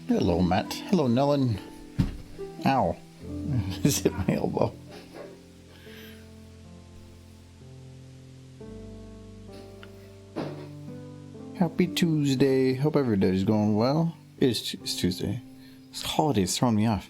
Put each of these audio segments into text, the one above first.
Hello, Matt. Hello, Nellen. Ow. Just hit my elbow. Happy Tuesday. Hope every day is going well. It's Tuesday. This holiday's throwing me off.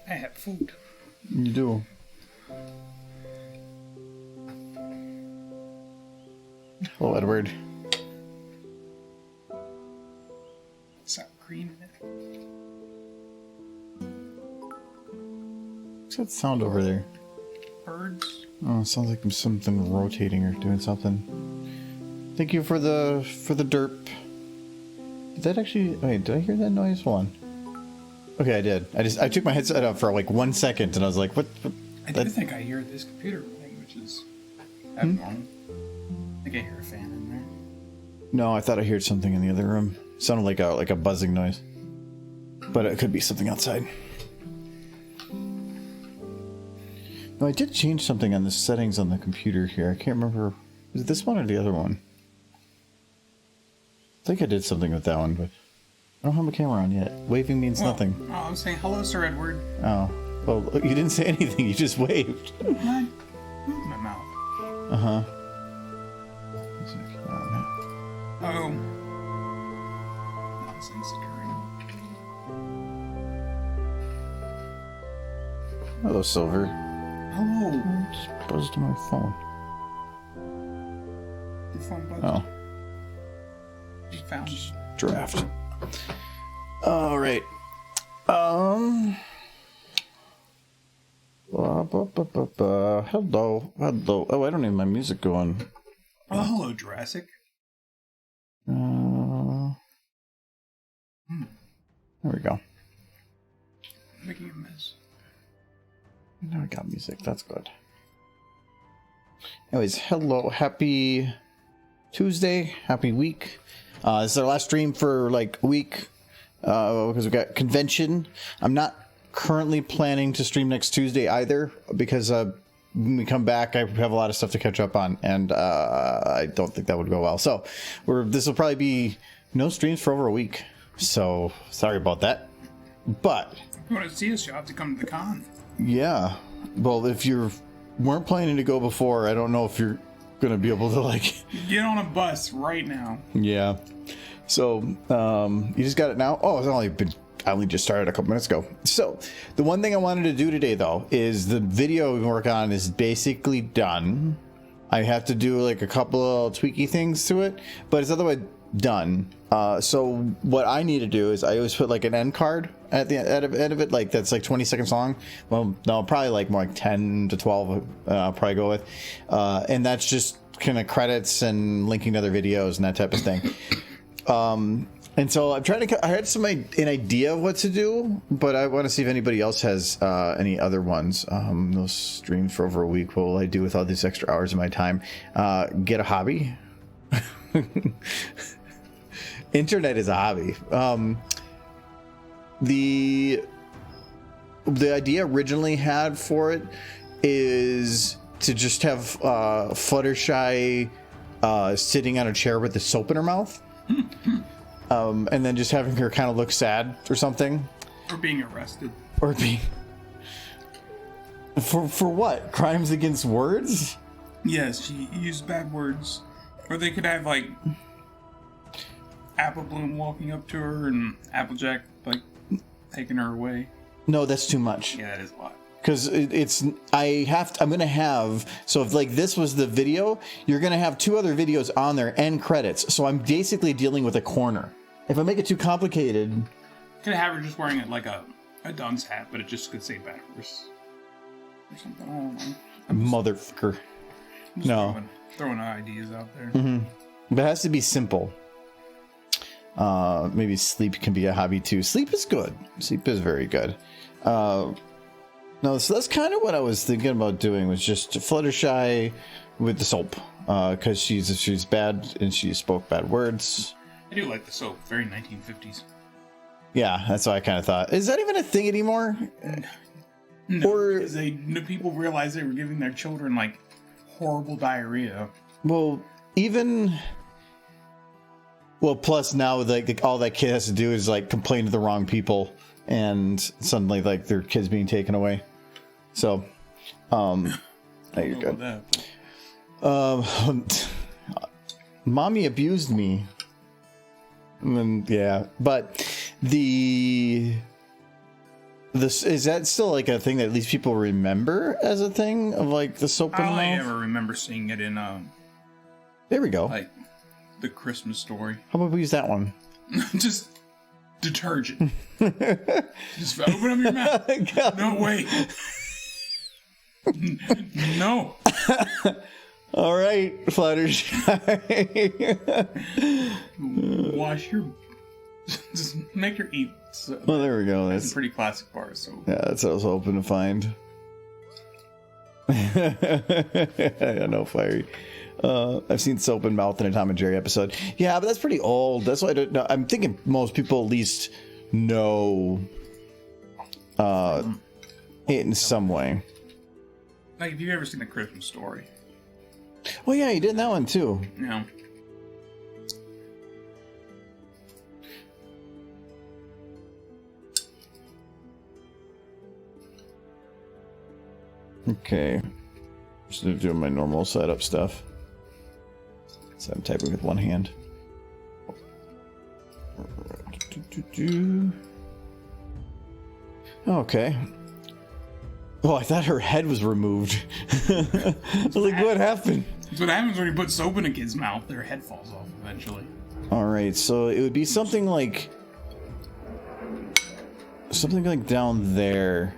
I have food. You do. Hello, Edward. Sour cream in it. What's that sound over there? Birds. Oh, it sounds like something rotating or doing something. Thank you for the derp. Did that actually? Wait, did I hear that noise? Hold on. Okay, I did. I took my headset off for like 1 second, and I was like, "What?" I do think I hear this computer running, which is abnormal. I think I hear a fan in there. No, I thought I heard something in the other room. It sounded like a buzzing noise, but it could be something outside. No, I did change something on the settings on the computer here. I can't remember. Was it this one or the other one? I think I did something with that one, but I don't have my camera on yet. Waving means nothing. Oh, I was saying hello, Sir Edward. Oh. Well, you didn't say anything. You just waved. I moved my mouth. Uh-huh. Oh. Nonsense occurring. Hello, Silver. Hello. Just buzzed to my phone. Your phone buzzed. Oh. You found it. Draft. All right. Hello. Hello. Oh, I don't need my music going. Oh, hello, Jurassic. There we go. Making a mess. Now I got music. That's good. Anyways, hello. Happy Tuesday. Happy week. This is our last stream for like a week because we've got convention. I'm not currently planning to stream next Tuesday either because when we come back, I have a lot of stuff to catch up on, and I don't think that would go well. So this will probably be no streams for over a week. So sorry about that. But If you want to see us, you'll have to come to the con. yeah, well, if you weren't planning to go before, I don't know if you're gonna be able to like Get on a bus right now. Yeah. So, you just got it now? Oh, I only just started a couple minutes ago. So, the one thing I wanted to do today, though, is the video we work on is basically done. I have to do like a couple of tweaky things to it, but it's otherwise done. So what I need to do is I always put like an end card at the end of it, like that's like 20 seconds long. Well, no, probably like more like 10 to 12. I'll probably go with, and that's just kind of credits and linking to other videos and that type of thing. And so I'm trying to. I had an idea of what to do, but I want to see if anybody else has any other ones. Those streams for over a week. What will I do with all these extra hours of my time? Get a hobby. Internet is a hobby. The idea originally had for it is to just have Fluttershy sitting on a chair with the soap in her mouth. And then just having her kind of look sad or something. Or being arrested. Or being... For what? Crimes against words? Yes, she used bad words. Or they could have, like, Apple Bloom walking up to her and Applejack, like, taking her away. No, that's too much. Yeah, that is a lot. Because I'm going to have, so if like this was the video, you're going to have two other videos on there and credits. So I'm basically dealing with a corner. If I make it too complicated. Could have her just wearing it like a dunce hat, but it just could say bad words. Or something, I don't know. Motherfucker. No. Throwing ideas out there. Mm-hmm. But it has to be simple. Maybe sleep can be a hobby too. Sleep is good. Sleep is very good. No, so that's kind of what I was thinking about doing, was just Fluttershy with the soap, because she's bad and she spoke bad words. I do like the soap. Very 1950s. Yeah, that's what I kind of thought. Is that even a thing anymore? No, Or because people realized they were giving their children like horrible diarrhea. well, plus now like all that kid has to do is like complain to the wrong people, and suddenly like their kid's being taken away. So, no, you're good. Mommy abused me. And then, yeah, but this is that still like a thing that at least people remember as a thing of like the soap in the mouth? I ever remember seeing it in there we go. Like the Christmas Story. How about we use that one? Just detergent. Just open up your mouth. No, wait. No. All right, Fluttershy. Wash your. Just make your eat. Well, there we go. That's a pretty classic bar. So yeah, that's what I was hoping to find. I know, Fiery. I've seen Soap and Mouth in a Tom and Jerry episode. Yeah, but that's pretty old. That's why I don't know. I'm thinking most people at least know it in some way. Like, if you've ever seen The Christmas Story. Oh yeah, you did that one too. Yeah. Okay. Just doing my normal setup stuff. So I'm typing with one hand. Okay. Oh, I thought her head was removed. I was like, what happened? That's what happens when you put soap in a kid's mouth. Their head falls off eventually. Alright, so it would be something like down there.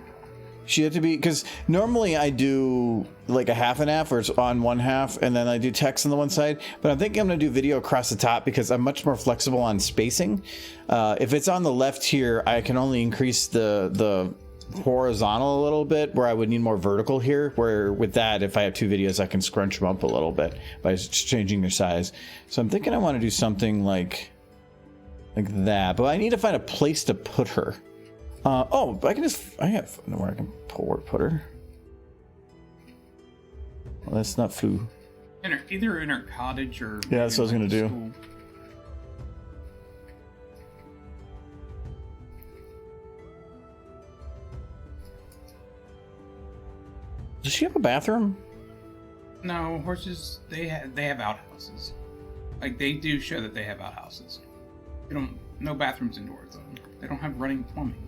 She had to be, because normally I do like a half and half, where it's on one half and then I do text on the one side, but I'm thinking I'm going to do video across the top because I'm much more flexible on spacing. If it's on the left here, I can only increase the horizontal a little bit, where I would need more vertical here, where with that, if I have two videos, I can scrunch them up a little bit by just changing their size. So I'm thinking I want to do something like that, but I need to find a place to put her. I have nowhere I can put her. Well, that's not foo. Either in her cottage or... Yeah, that's what I was going to do. Does she have a bathroom? No, horses, they have outhouses. Like, they do show that they have outhouses. No bathrooms indoors, though. They don't have running plumbing.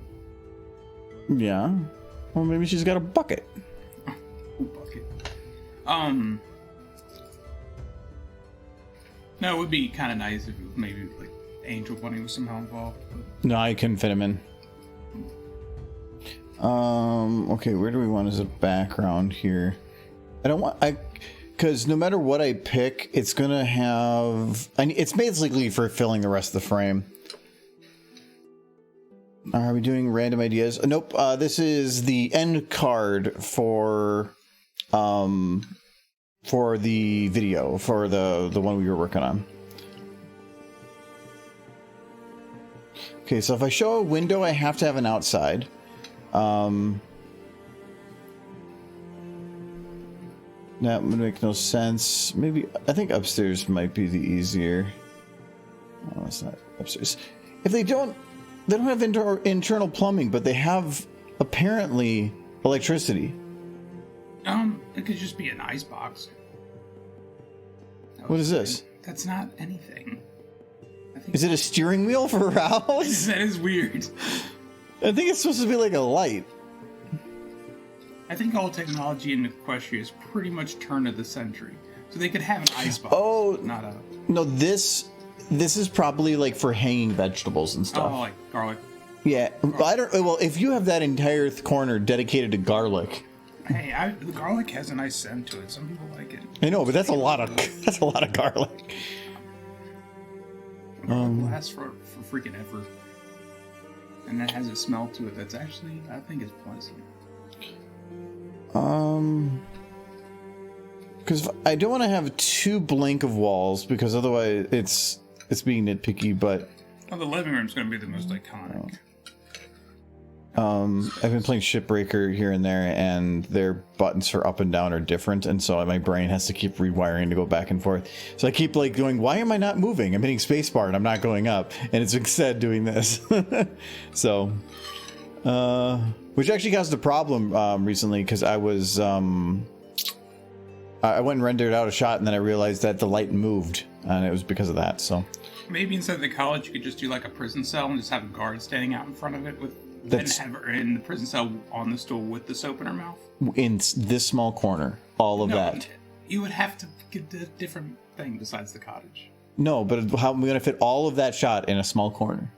Yeah. Well, maybe she's got a bucket. Oh, bucket. No, it would be kind of nice if maybe like Angel Bunny was somehow involved. But... No, I couldn't fit him in. Okay, where do we want as a background here? Because no matter what I pick, it's gonna have. It's basically for filling the rest of the frame. Are we doing random ideas? Nope. This is the end card for the video, for the one we were working on. Okay, so if I show a window, I have to have an outside. That would make no sense. Maybe I think upstairs might be the easier. Oh, it's not upstairs. If they don't have internal plumbing, but they have apparently electricity. It could just be an ice box. What is this? That's not anything. Is it a steering wheel for a house? That is weird. I think it's supposed to be like a light. I think all technology in Equestria is pretty much turn of the century. So they could have an ice box. Oh, not a... No, this is probably like for hanging vegetables and stuff. Oh, like garlic. Yeah, garlic. I don't. Well, if you have that entire corner dedicated to garlic. Hey, the garlic has a nice scent to it. Some people like it. I know, but that's a lot of garlic. Garlic lasts for freaking ever, and it has a smell to it that's actually, I think, is pleasant. Because I don't want to have too blank of walls, because otherwise it's being nitpicky, but Well, the living room's going to be the most iconic. I've been playing Shipbreaker here and there, and their buttons for up and down are different, and so my brain has to keep rewiring to go back and forth. So I keep like going, why am I not moving? I'm hitting spacebar and I'm not going up, and it's instead doing this. So, which actually caused a problem recently, because I was I went and rendered out a shot, and then I realized that the light moved, and it was because of that. So Maybe instead of the college, you could just do like a prison cell and just have a guard standing out in front of it with. And have her in the prison cell on the stool with the soap in her mouth? In this small corner, all of that. You would have to get a different thing besides the cottage. No, but how am I going to fit all of that shot in a small corner?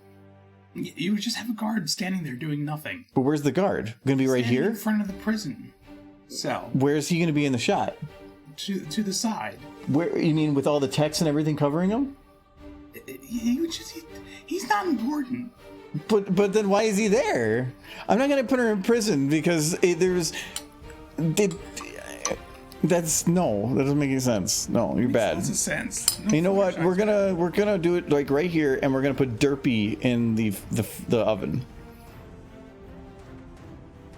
You would just have a guard standing there doing nothing. But where's the guard? Going to be right here? In front of the prison cell. Where's he going to be in the shot? To the side. Where, you mean with all the text and everything covering him? He's not important. But then why is he there? I'm not gonna put her in prison because that doesn't make any sense. No, you're bad. Lots of sense. No, you know what? We're gonna do it like right here, and we're gonna put Derpy in the oven.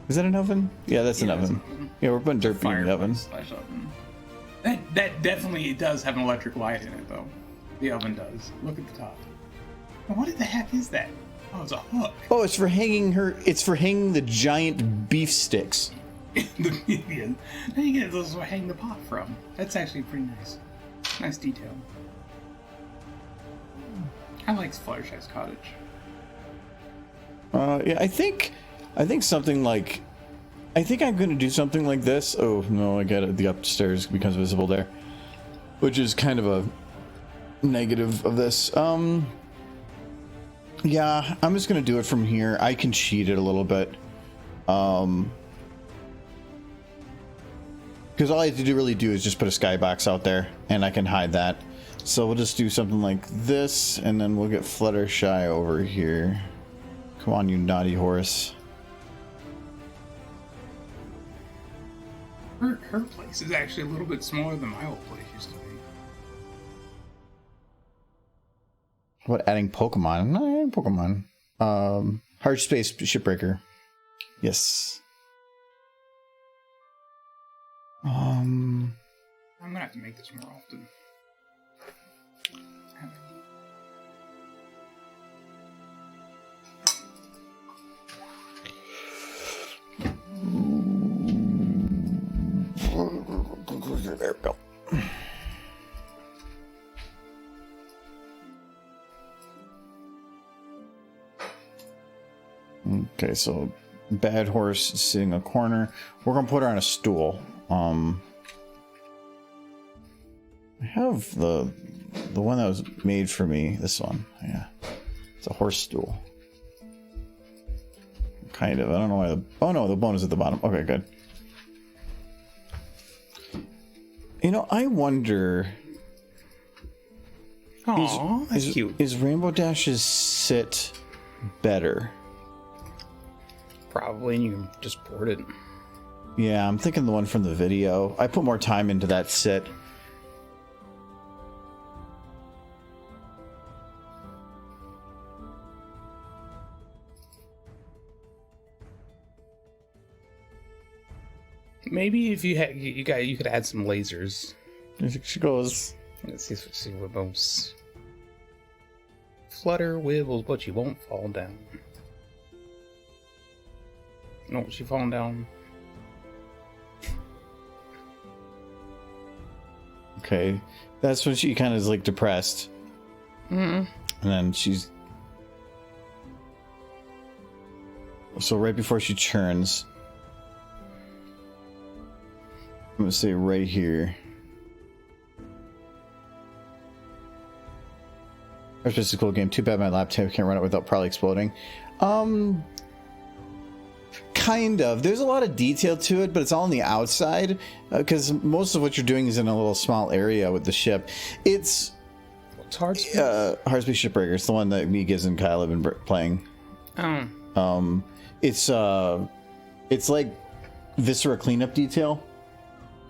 Is that an oven? Yeah, that's an oven. Yeah, we're putting Derpy in the oven. Oven. That definitely does have an electric light in it, though. The oven does. Look at the top. What the heck is that? Oh, it's a hook. Oh, it's for hanging her. It's for hanging the giant beef sticks. Then you get those to hang the pot from. That's actually pretty nice. Nice detail. I like Fluttershy's cottage. Yeah, I think something like. I think I'm gonna do something like this. Oh no, I get it. The upstairs becomes visible there, which is kind of a negative of this. Yeah, I'm just gonna do it from here. I can cheat it a little bit, because all I have to really do is just put a skybox out there, and I can hide that. So we'll just do something like this, and then we'll get Fluttershy over here. Come on, you naughty horse. Her place is actually a little bit smaller than my old place used to be. What, adding Pokemon? I'm not adding Pokemon. Hard Space Shipbreaker. Yes. I'm gonna have to make this more often. There we go. Okay, so Bad Horse is sitting in a corner. We're gonna put her on a stool. I have the one that was made for me. This one, yeah, it's a horse stool. Kind of. I don't know why. Oh no, the bone is at the bottom. Okay, good. You know, I wonder. Oh, that's cute. Is Rainbow Dash's sit better? Probably, and you can just port it. Yeah, I'm thinking the one from the video. I put more time into that sit. Maybe if you had, you could add some lasers. She goes. Let's see what those flutter wibbles, but she won't fall down. No, she falling down. Okay, that's when she kind of is like depressed. And then she's. So right before she churns. I'm gonna say right here. It's just a cool game. Too bad my laptop can't run it without probably exploding. Kind of. There's a lot of detail to it, but it's all on the outside because most of what you're doing is in a little small area with the ship. It's Hard Space? Hard Space Shipbreaker. It's the one that me, Giz, and Kyle have been playing. It's like Viscera cleanup detail,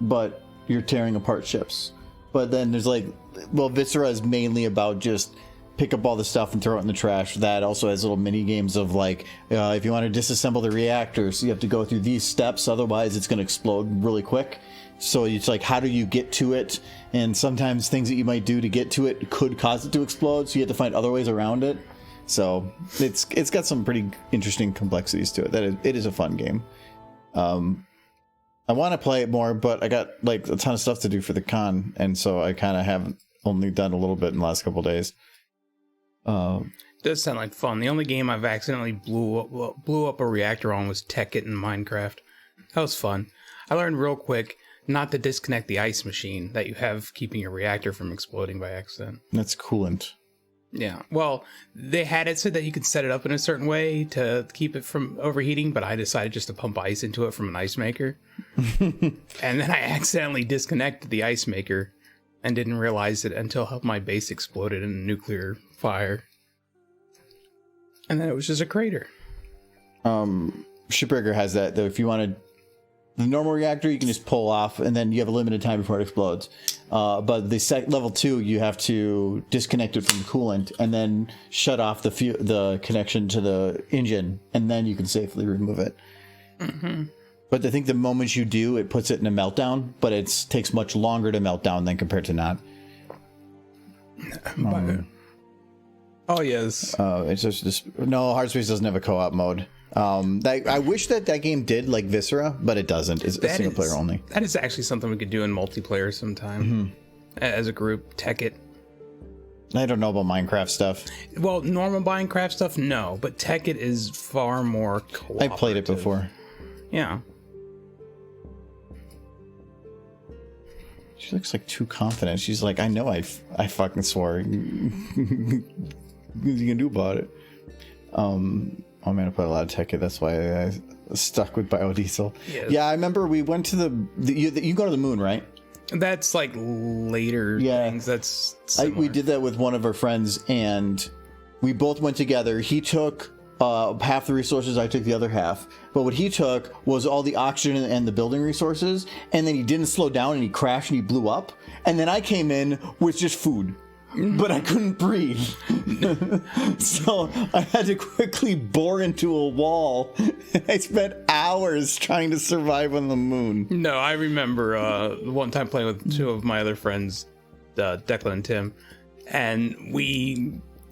but you're tearing apart ships. But then there's like, well, Viscera is mainly about just pick up all the stuff and throw it in the trash. That also has little mini games of like, if you want to disassemble the reactors, you have to go through these steps, otherwise it's going to explode really quick. So it's like, how do you get to it? And sometimes things that you might do to get to it could cause it to explode, so you have to find other ways around it. So it's got some pretty interesting complexities to it. It is a fun game. I want to play it more, but I got like a ton of stuff to do for the con, and so I kind of haven't only done a little bit in the last couple of days. It does sound like fun. The only game I've accidentally blew up a reactor on was Tekkit in Minecraft. That was fun. I learned real quick not to disconnect the ice machine that you have keeping your reactor from exploding by accident. That's coolant. Yeah, well, they had it so that you could set it up in a certain way to keep it from overheating, but I decided just to pump ice into it from an ice maker. And then I accidentally disconnected the ice maker and didn't realize it until my base exploded in a nuclear fire. And then it was just a crater. Shipbreaker has that, though. If you want to, the normal reactor, you can just pull off, and then you have a limited time before it explodes. But the level 2, you have to disconnect it from the coolant, and then shut off the connection to the engine, and then you can safely remove it. Mm-hmm. But I think the moment you do, it puts it in a meltdown, but it takes much longer to melt down than compared to not. Oh, yes. It's just no, Hardspace doesn't have a co-op mode. I wish that game did like Viscera, but it doesn't. It's single player only. That is actually something we could do in multiplayer sometime as a group. Tekkit. I don't know about Minecraft stuff. Well, normal Minecraft stuff, no, but Tekkit is far more cooperative. I played it before. Yeah. She looks like too confident. She's like, I know I fucking swore. What are you gonna do about it? I'm gonna put a lot of Tekkit. That's why I stuck with biodiesel. Yes. Yeah, I remember we went to you go to the moon, right? That's like later things. That's we did that with one of our friends, and we both went together. He took half the resources, I took the other half. But what he took was all the oxygen and the building resources, and then he didn't slow down and he crashed and he blew up. And then I came in with just food, but I couldn't breathe. So I had to quickly bore into a wall. I spent hours trying to survive on the moon. No, I remember one time playing with two of my other friends, Declan and Tim, and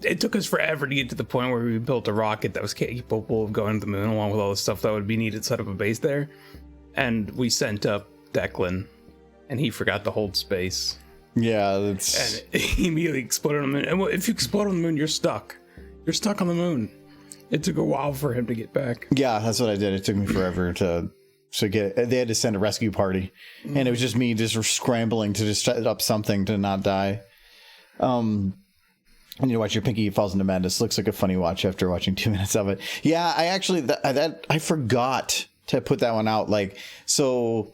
it took us forever to get to the point where we built a rocket that was capable of going to the moon, along with all the stuff that would be needed to set up a base there. And we sent up Declan, and he forgot to hold space. Yeah, that's... And he immediately exploded on the moon. And if you explode on the moon, you're stuck. You're stuck on the moon. It took a while for him to get back. Yeah, that's what I did. It took me forever to get... They had to send a rescue party. And it was just me just scrambling to just set up something to not die. I need to watch your Pinky Falls into Madness. Looks like a funny watch after watching 2 minutes of it. Yeah, I actually I forgot to put that one out. Like, so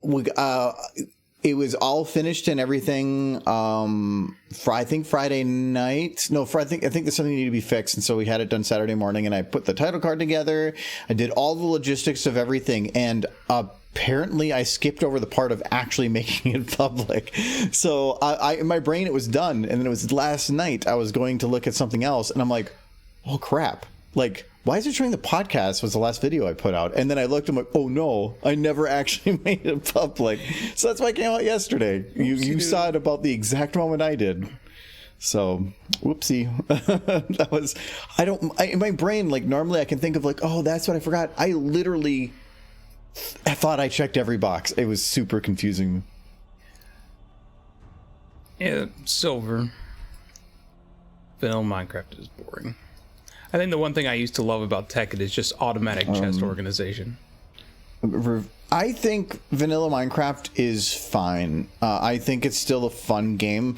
it was all finished and everything. I think Friday night. No, I think there's something that needed to be fixed, and so we had it done Saturday morning. And I put the title card together. I did all the logistics of everything, and apparently I skipped over the part of actually making it public. So in my brain, it was done. And then it was last night I was going to look at something else, and I'm like, oh crap. Like, why is it showing the podcast was the last video I put out? And then I looked, I'm like, oh no, I never actually made it public. So that's why it came out yesterday. You saw it about the exact moment I did. So, whoopsie. That was, in my brain, like normally I can think of like, oh, that's what I forgot. I thought I checked every box. It was super confusing. Yeah, Silver. Vanilla Minecraft is boring. I think the one thing I used to love about Tekkit is just automatic chest organization. I think Vanilla Minecraft is fine. I think it's still a fun game,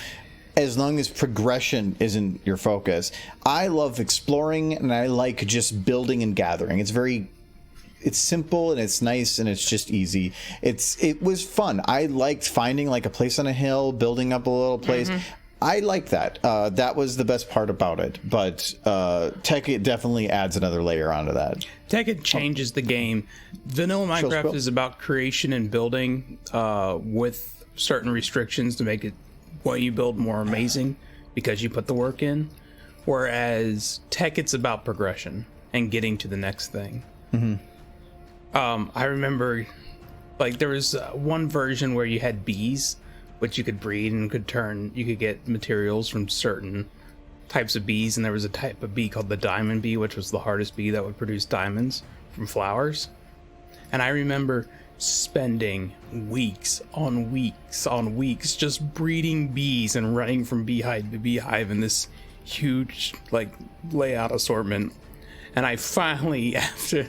as long as progression isn't your focus. I love exploring, and I like just building and gathering. It's simple and it's nice and it's just easy. It was fun. I liked finding like a place on a hill, building up a little place. Mm-hmm. I like that. That was the best part about it. But Tekkit definitely adds another layer onto that. Tekkit changes the game. Vanilla Minecraft is about creation and building with certain restrictions to make it what you build more amazing. because you put the work in. Whereas tech, it's about progression and getting to the next thing. I remember, like, there was one version where you had bees, which you could breed and you could get materials from certain types of bees, and there was a type of bee called the diamond bee, which was the hardest bee that would produce diamonds from flowers. And I remember spending weeks on weeks on weeks just breeding bees and running from beehive to beehive in this huge, like, layout assortment. And I finally, after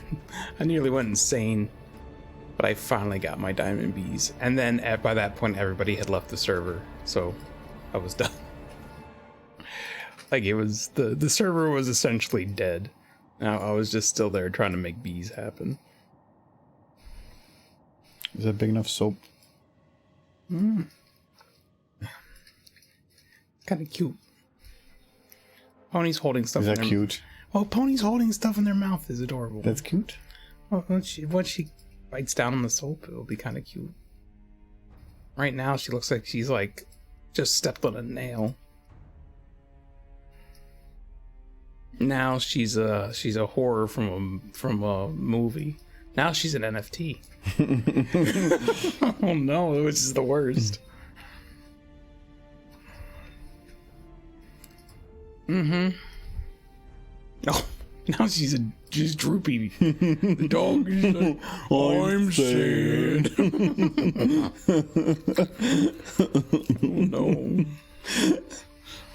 I nearly went insane, but I finally got my diamond bees. And then by that point, everybody had left the server, so I was done. Like, it was the server was essentially dead. Now I was just still there trying to make bees happen. Is that big enough soap? Kind of cute. Pony's holding stuff. Is that cute? Well, Pony's holding stuff in their mouth is adorable. That's cute. Well, once she bites down on the soap, it'll be kind of cute. Right now, she looks like she's like just stepped on a nail. Now she's a horror from a movie. Now she's an NFT. Oh no, which is the worst. Oh, now she's droopy. The dog is like, I'm sad. Oh no.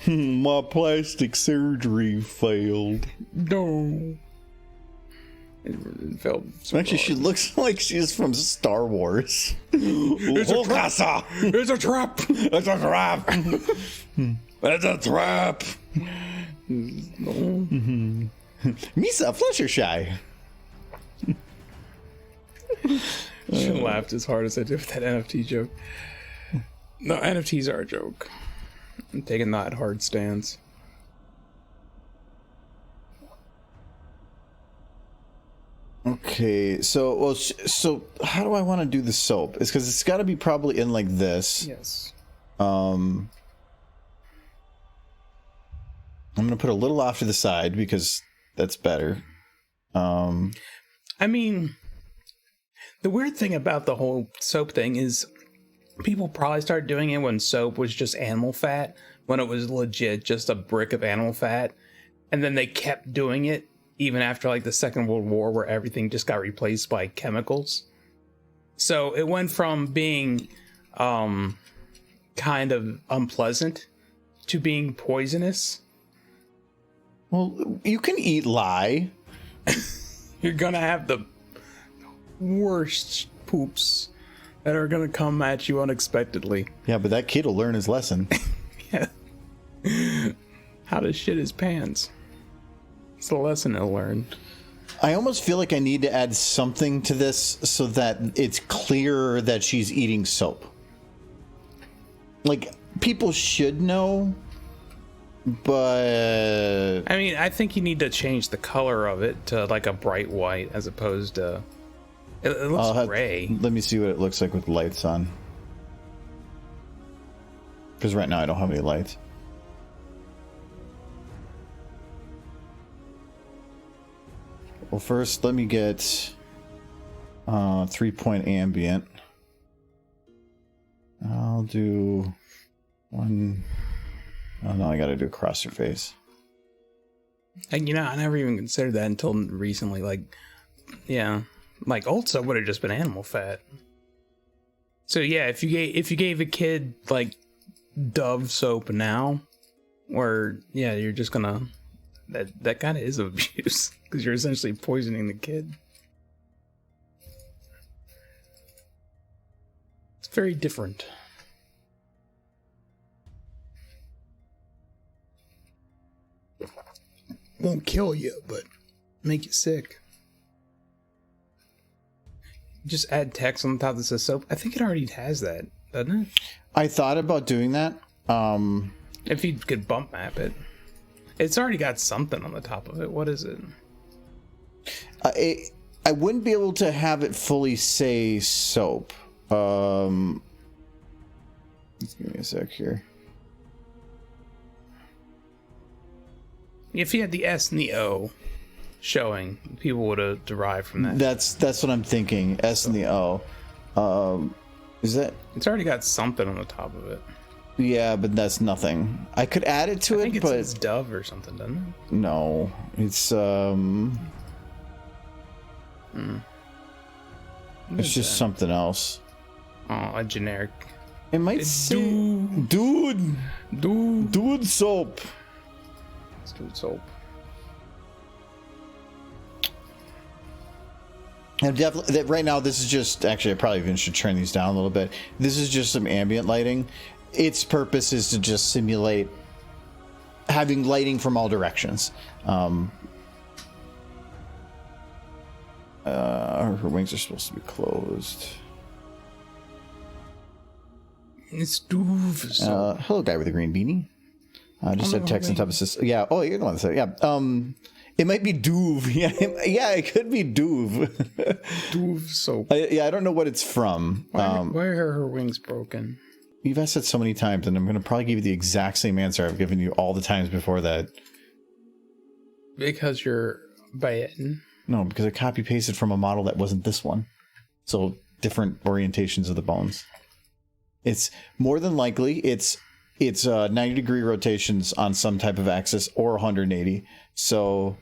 My plastic surgery failed. No. It felt so Actually, she looks like she's from Star Wars. It's a trap. It's a trap. It's a trap. It's a trap. No. Misa, Fluttershy. She laughed as hard as I did with that NFT joke. No, NFTs are a joke. I'm taking that hard stance. Okay, so so how do I want to do the soap? It's because it's got to be probably in like this. Yes. I'm gonna put a little off to the side because that's better. I mean, the weird thing about the whole soap thing is people probably started doing it when soap was just animal fat, when it was legit just a brick of animal fat, and then they kept doing it even after like the Second World War, where everything just got replaced by chemicals. So it went from being kind of unpleasant to being poisonous. Well, you can eat lye. You're gonna have the worst poops that are gonna come at you unexpectedly. Yeah, but that kid will learn his lesson. Yeah. How to shit his pants. It's the lesson he'll learn. I almost feel like I need to add something to this so that it's clear that she's eating soap. Like, people should know, but... I mean, I think you need to change the color of it to like a bright white as opposed to... It looks gray. Let me see what it looks like with lights on. Because right now I don't have any lights. Well, first let me get 3-point ambient. I'll do one. Oh no, I gotta do across her face. And you know, I never even considered that until recently. Like, yeah, like old soap would have just been animal fat. So yeah, if you gave a kid like Dove soap now, or yeah, you're just gonna that kind of is abuse because you're essentially poisoning the kid. It's very different. Won't kill you, but make you sick. Just add text on the top that says soap. I think it already has that, doesn't it? I thought about doing that. If you could bump map it. It's already got something on the top of it. What is it? I wouldn't be able to have it fully say soap. Just give me a sec here. If you had the S and the O showing, people would have derived from that. That's what I'm thinking. S and the O. Is that? It's already got something on the top of it. Yeah, but that's nothing. I could add it to I think it, it but says Dove or something, doesn't it? no, it's it's just something else. Oh, a generic. It might say dude soap. It's dude soap. And definitely, right now, this is just actually. I probably even should turn these down a little bit. This is just some ambient lighting. Its purpose is to just simulate having lighting from all directions. Her wings are supposed to be closed. It's dude soap. Hello, guy with a green beanie. Just said text and type assist. Yeah. Oh, you're the one that said. Yeah. It might be Duve. Yeah, it could be Duve. Duve soap. I don't know what it's from. Why are her wings broken? You've asked that so many times, and I'm going to probably give you the exact same answer I've given you all the times before that. Because you're biting. No, because I copy-pasted from a model that wasn't this one. So, different orientations of the bones. It's more than likely, it's 90-degree rotations on some type of axis, or 180. So...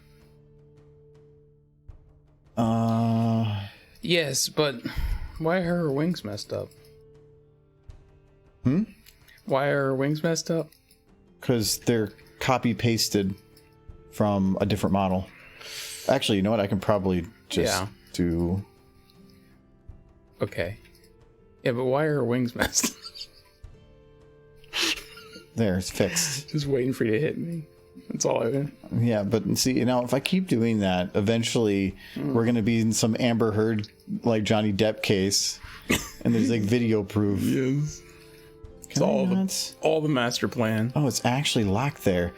Yes, but why are her wings messed up? Why are her wings messed up? Because they're copy-pasted from a different model. Actually, you know what? I can probably just do... Okay. Yeah, but why are her wings messed up? There, it's fixed. Just waiting for you to hit me. That's all I did. Yeah, but see, if I keep doing that, eventually we're going to be in some Amber Heard, like Johnny Depp case, and there's like video proof. Yes. It's all the master plan. Oh, it's actually locked there.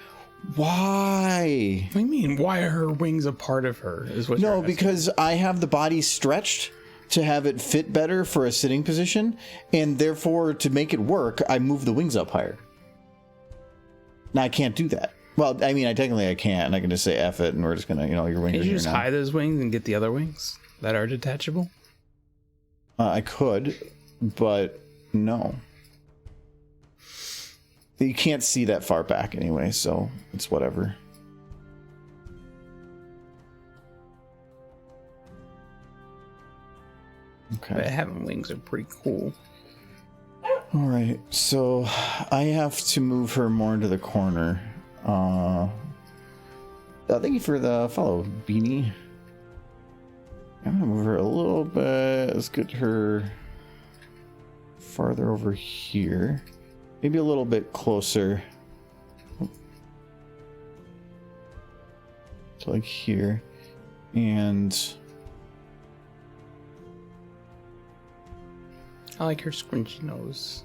Why? What do you mean? Why are her wings a part of her? Is what No, because I have the body stretched to have it fit better for a sitting position, and therefore, to make it work, I move the wings up higher. Now, I can't do that. Well, I mean, technically I can't. I can just say F it, and we're just going to, your wings are Can you here just now. hide those wings and get the other wings that are detachable? I could, but no. You can't see that far back anyway, so it's whatever. Okay. But having wings are pretty cool. All right, so I have to move her more into the corner. Thank you for the follow, Beanie. I'm gonna move her a little bit. Let's get her farther over here. Maybe a little bit closer. To like here. And I like her squinchy nose.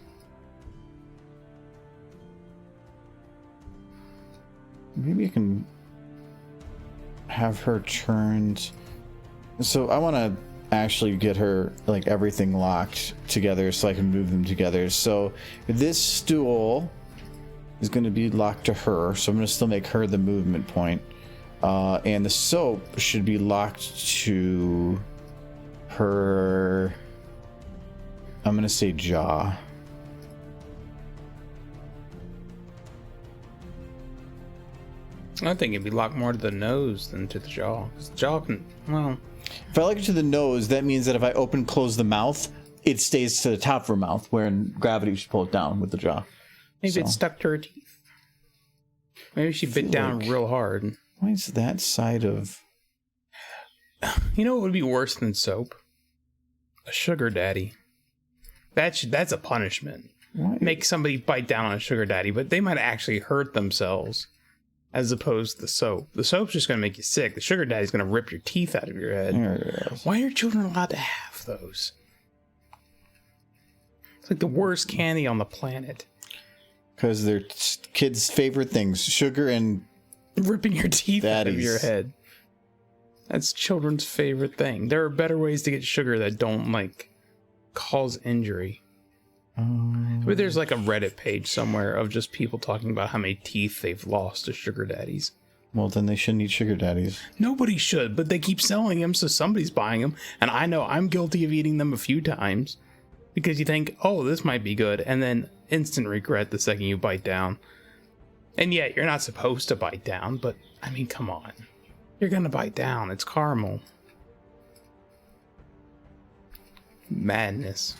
maybe I can have her turned. So I want to actually get her like everything locked together so I can move them together. So this stool is going to be locked to her, so I'm going to still make her the movement point. And the soap should be locked to her, I'm going to say jaw. I think it'd be locked more to the nose than to the jaw. 'Cause the jaw can, well... If I lock it to the nose, that means that if I open close the mouth, it stays to the top of her mouth, where in gravity should pull it down with the jaw. Maybe it's stuck to her teeth. Maybe she bit down real hard. Why is that side of... You know what would be worse than soap? A sugar daddy. That's a punishment. Why? Make somebody bite down on a sugar daddy, but they might actually hurt themselves. As opposed to the soap. The soap's just going to make you sick. The sugar daddy's going to rip your teeth out of your head. There it is. Why are children allowed to have those? It's like the worst candy on the planet. Because they're kids' favorite things. Sugar and... Ripping your teeth out of Daddies. your head. That's children's favorite thing. There are better ways to get sugar that don't, like, cause injury. But there's like a Reddit page somewhere of just people talking about how many teeth they've lost to sugar daddies. Well, then they shouldn't eat sugar daddies. Nobody should, but they keep selling them, so somebody's buying them. And I know I'm guilty of eating them a few times because you think, oh, this might be good, and then instant regret the second you bite down. And yet, you're not supposed to bite down, but I mean, come on. You're gonna bite down. It's caramel. Madness.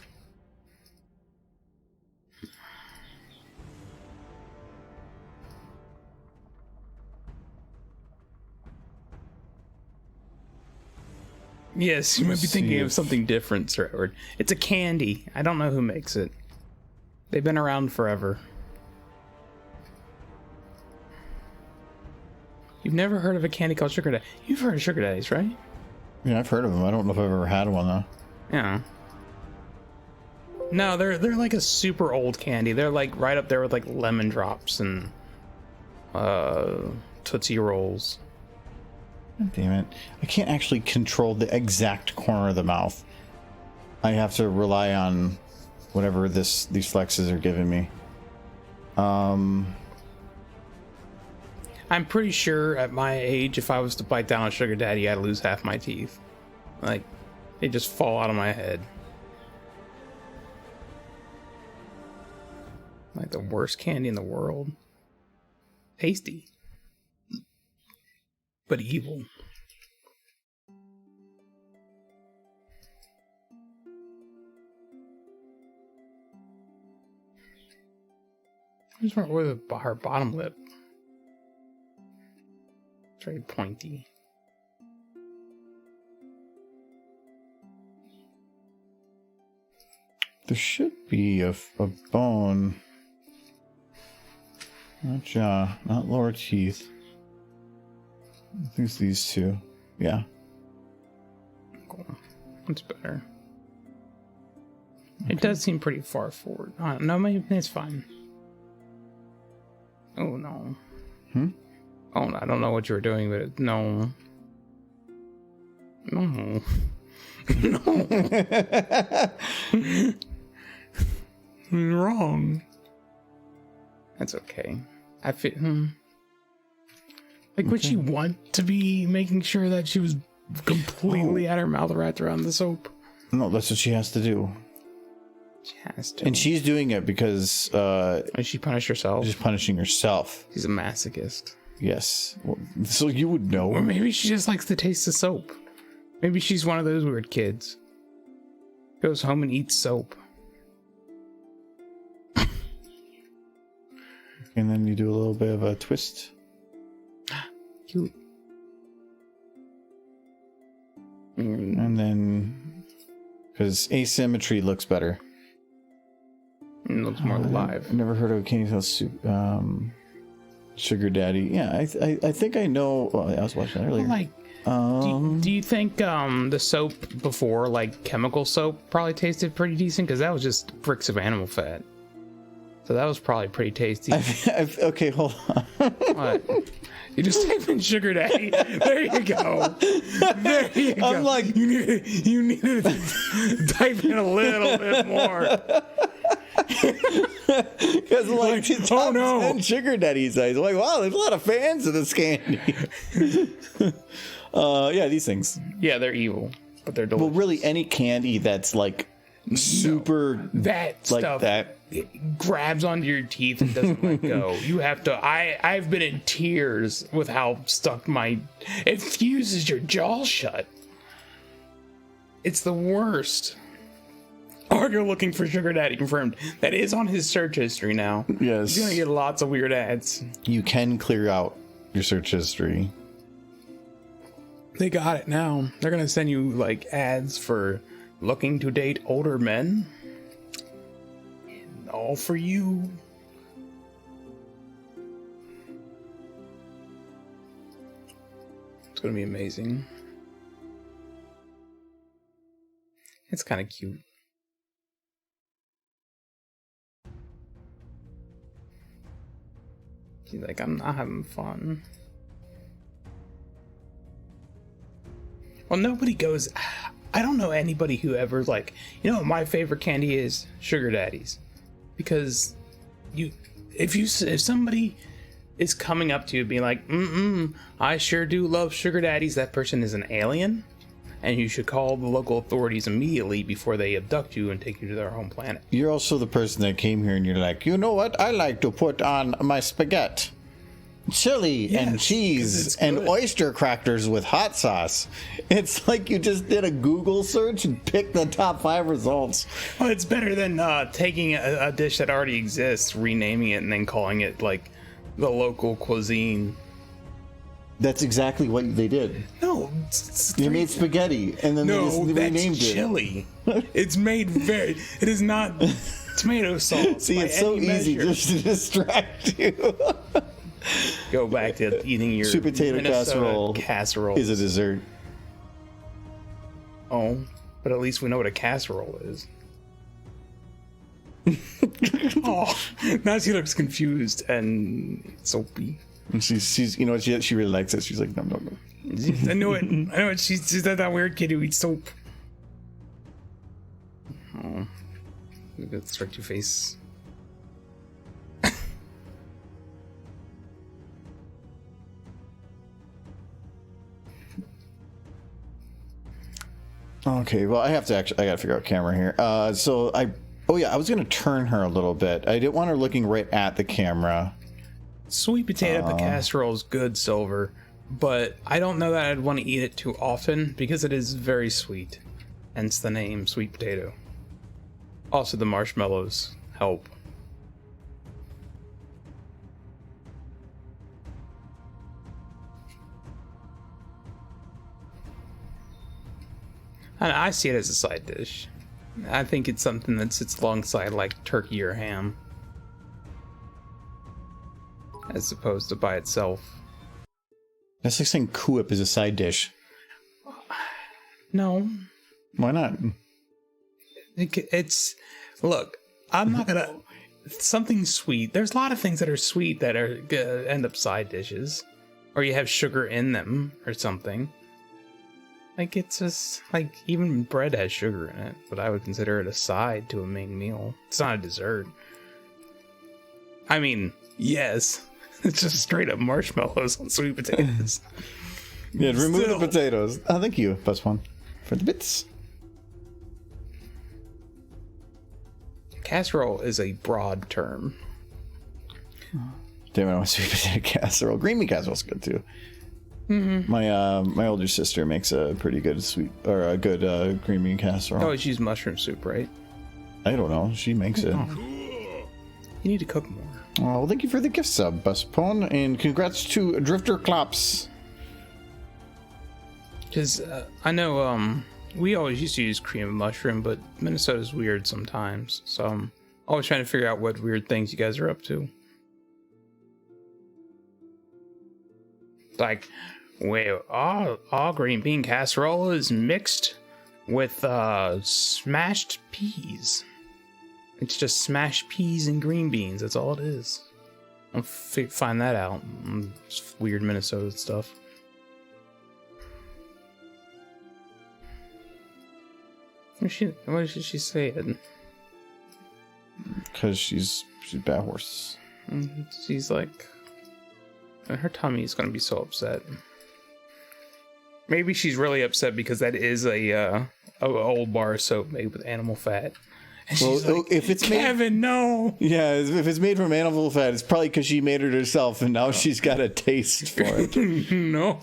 Yes, you might be thinking of something different, Sir Edward. It's a candy. I don't know who makes it. They've been around forever. You've never heard of a candy called Sugar Daddy? You've heard of Sugar Daddies, right? Yeah, I've heard of them. I don't know if I've ever had one, though. Yeah. No, they're like a super old candy. They're like right up there with like lemon drops and Tootsie Rolls. God damn it. I can't actually control the exact corner of the mouth. I have to rely on whatever these flexes are giving me. I'm pretty sure at my age, if I was to bite down a Sugar Daddy, I'd lose half my teeth. Like, they just fall out of my head. Like the worst candy in the world. Tasty. But evil. What's wrong with her bottom lip? It's very pointy. There should be a bone. Not jaw, not lower teeth. I think it's these two. Yeah. Cool. That's better. Okay. It does seem pretty far forward. No, maybe it's fine. Oh no. Oh no, I don't know what you were doing, but no. No. No. Wrong. That's okay. I feel. Like, would she want to be making sure that she was completely at her mouth wrapped around the soap? No, that's what she has to do. She has to. And she's doing it because... Is she punish herself? She's punishing herself. She's a masochist. Yes. Well, so you would know. Or maybe she just likes the taste of soap. Maybe she's one of those weird kids. Goes home and eats soap. And then you do a little bit of a twist. Cute. And then... Because asymmetry looks better. It looks more alive. I've never heard of a candy soup. Sugar Daddy. Yeah, I think I know. Well, I was watching that earlier. Like, do you think the soap before, like chemical soap, probably tasted pretty decent? Because that was just bricks of animal fat. So that was probably pretty tasty. Okay, hold on. What? You just type in Sugar Daddy. There you go. There you go. I'm like, you need to type in a little bit more. Because like, oh no, 10 Sugar Daddy size. I'm like, wow, there's a lot of fans of this candy. Yeah, these things. Yeah, they're evil, but they're delicious. Well, really, any candy that's like super that like stuff that. It grabs onto your teeth and doesn't let go. You have to. I've been in tears with how stuck my. It fuses your jaw shut. It's the worst. Or you're looking for Sugar Daddy confirmed. That is on his search history now. Yes. He's gonna get lots of weird ads. You can clear out your search history. They got it now. They're gonna send you like ads for looking to date older men. And all for you. It's gonna be amazing. It's kind of cute. She's like, I'm not having fun. Well, nobody goes. I don't know anybody who ever like. You know what my favorite candy is? Sugar Daddies, because if somebody is coming up to you being like, I sure do love sugar daddies, that person is an alien, and you should call the local authorities immediately before they abduct you and take you to their home planet. You're also the person that came here and you're like, you know what? I like to put on my spaghetti, chili and cheese and oyster crackers with hot sauce. It's like you just did a Google search and picked the top 5 results. Well, it's better than taking a dish that already exists, renaming it, and then calling it like the local cuisine. That's exactly what they did. No, you made spaghetti and then they just renamed it. Chili. It's made it is not tomato sauce. See, it's so easy just to distract you. Go back to eating your sweet potato casserole is a dessert. Oh, but at least we know what a casserole is. Oh, now she looks confused and soapy. And she's you know, she really likes it. She's like, no. I know it. She's that weird kid who eats soap. Oh, good stretchy face. Okay, well, I gotta figure out camera here. I was gonna turn her a little bit. I didn't want her looking right at the camera. Sweet potato casserole is good, Silver, but I don't know that I'd want to eat it too often because it is very sweet, hence the name sweet potato. Also, the marshmallows help. I see it as a side dish. I think it's something that sits alongside like turkey or ham, as opposed to by itself. That's like saying Coop is a side dish. No. Why not? It's look. I'm not gonna something sweet. There's a lot of things that are sweet that are end up side dishes, or you have sugar in them or something. Like, it's just, like, even bread has sugar in it, but I would consider it a side to a main meal. It's not a dessert. I mean, yes, it's just straight up marshmallows on sweet potatoes. Yeah, remove the potatoes. Oh, thank you, +1 for the bits. Casserole is a broad term. Damn it, I want sweet potato casserole. Green bean casserole's good, too. Mm-hmm. My older sister makes a pretty good green bean casserole. Oh, she used mushroom soup, right? I don't know. She makes it. You need to cook more. Oh, well, thank you for the gift sub, Buspone, and congrats to Drifter Klops. Because I know we always used to use cream of mushroom, but Minnesota's weird sometimes, so I'm always trying to figure out what weird things you guys are up to. Like, well, all green bean casserole is mixed with smashed peas. It's just smashed peas and green beans. That's all it is. I'll find that out. It's weird Minnesota stuff. What did she say? Because she's bad horse. She's like, her tummy is gonna be so upset. Maybe she's really upset because that is a old bar of soap made with animal fat. And well, she's like, if it's Kevin, no. Yeah, if it's made from animal fat, it's probably because she made it herself, and now she's got a taste for it. No.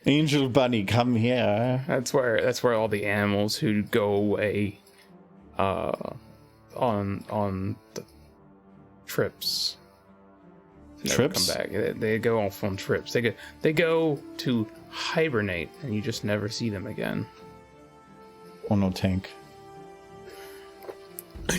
Angel Bunny, come here. That's where all the animals who go away, on the trips. Trips? Come back. They go off on trips. They go to hibernate, and you just never see them again. Oh no, Tank.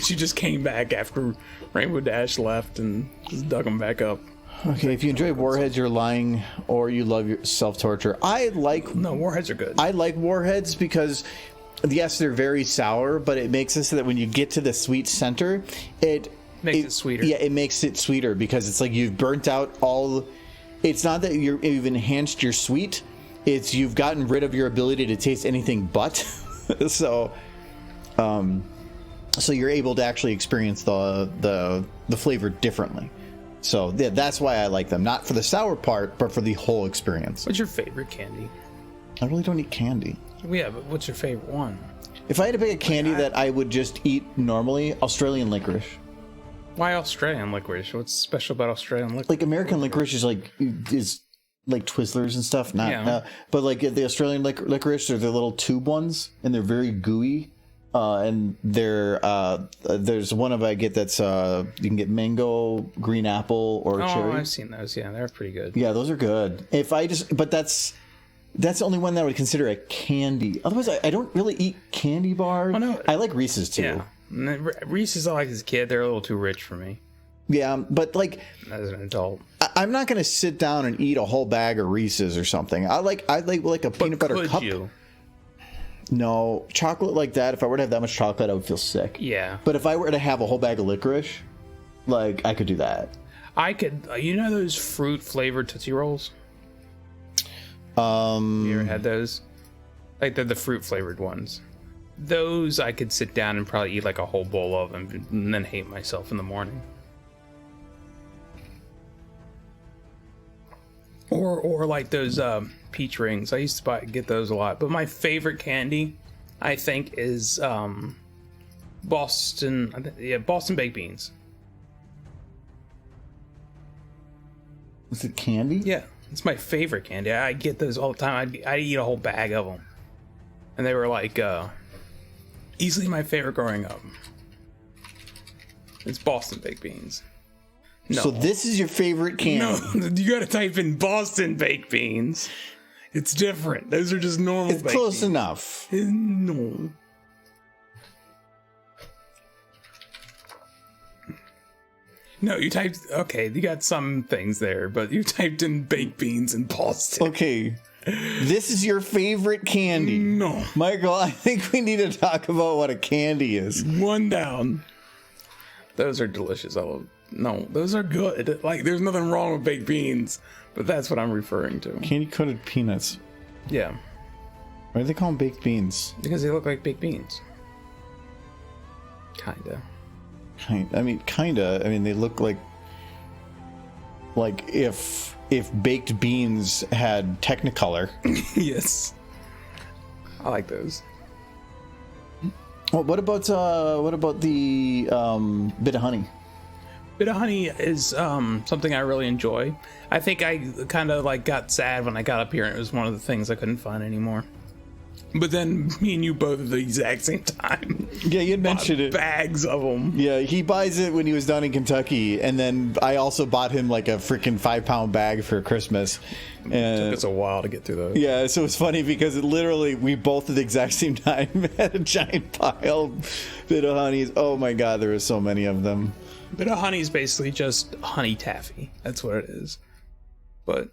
She just came back after Rainbow Dash left and just dug them back up. Okay, if you enjoy Warheads, you're lying, or you love your self-torture. No, Warheads are good. I like Warheads because, yes, they're very sour, but it makes it so that when you get to the sweet center, it makes it sweeter. Yeah, it makes it sweeter because it's like you've burnt out all. It's not that you've enhanced your sweet; it's you've gotten rid of your ability to taste anything but. So you're able to actually experience the flavor differently. So yeah, that's why I like them. Not for the sour part, but for the whole experience. What's your favorite candy? I really don't eat candy. Yeah, but what's your favorite one? If I had to pick a candy that I would just eat normally, Australian licorice. Why Australian licorice? What's special about Australian licorice? Like American licorice is like Twizzlers and stuff. But like the Australian licorice, they're the little tube ones, and they're very gooey. And there's one I get that's you can get mango, green apple, or cherry. Oh, I've seen those. Yeah, they're pretty good. Yeah, those are good. But that's the only one that I would consider a candy. Otherwise, I don't really eat candy bars. Oh, no. I like Reese's too. Yeah, Reese's I like as a kid. They're a little too rich for me. Yeah, but like as an adult, I'm not gonna sit down and eat a whole bag of Reese's or something. I like a peanut butter cup. You? No, chocolate like that, if I were to have that much chocolate, I would feel sick. Yeah. But if I were to have a whole bag of licorice, like, I could do that. I could, you know those fruit-flavored Tootsie Rolls? You ever had those? Like, they're the fruit-flavored ones. Those I could sit down and probably eat like a whole bowl of and then hate myself in the morning. Or like those peach rings. I used to get those a lot. But my favorite candy, I think, is Boston baked beans. Was it candy? Yeah, it's my favorite candy. I get those all the time. I'd eat a whole bag of them. And they were like easily my favorite growing up. It's Boston baked beans. No. So this is your favorite candy? No, you gotta type in Boston baked beans. It's different. Those are just normal It's close enough. No. No, you typed... Okay, you got some things there, but you typed in baked beans in Boston. Okay. This is your favorite candy? No. Michael, I think we need to talk about what a candy is. One down. Those are delicious. No, those are good. Like, there's nothing wrong with baked beans, but that's what I'm referring to. Candy-coated peanuts. Yeah. Why do they call them baked beans? Because they look like baked beans. Kinda. Kinda. I mean, they look like if baked beans had Technicolor. Yes. I like those. Well, what about the bit of honey? Bit of honey is something I really enjoy. I think I kind of like got sad when I got up here and it was one of the things I couldn't find anymore. But then me and you both at the exact same time. Yeah, you had mentioned it. Bags of them. Yeah, he buys it when he was down in Kentucky, and then I also bought him like a freaking 5-pound bag for Christmas. And it took us a while to get through those. Yeah, so it's funny because we both at the exact same time had a giant pile of bit of honeys. Oh my god, there were so many of them. Bit of honey is basically just honey taffy. That's what it is. But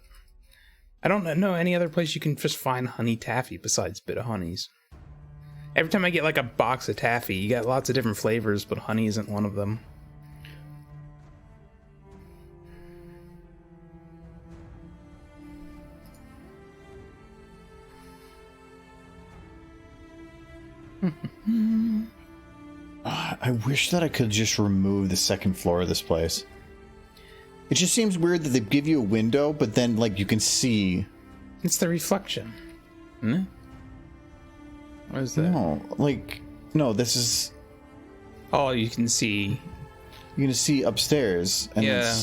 I don't know any other place you can just find honey taffy besides Bit of Honeys. Every time I get like a box of taffy, you got lots of different flavors, but honey isn't one of them. I wish that I could just remove the second floor of this place. It just seems weird that they give you a window, but then like you can see. It's the reflection. Isn't it? What is that? No, this is. Oh, you can see. You're gonna see upstairs, and yeah.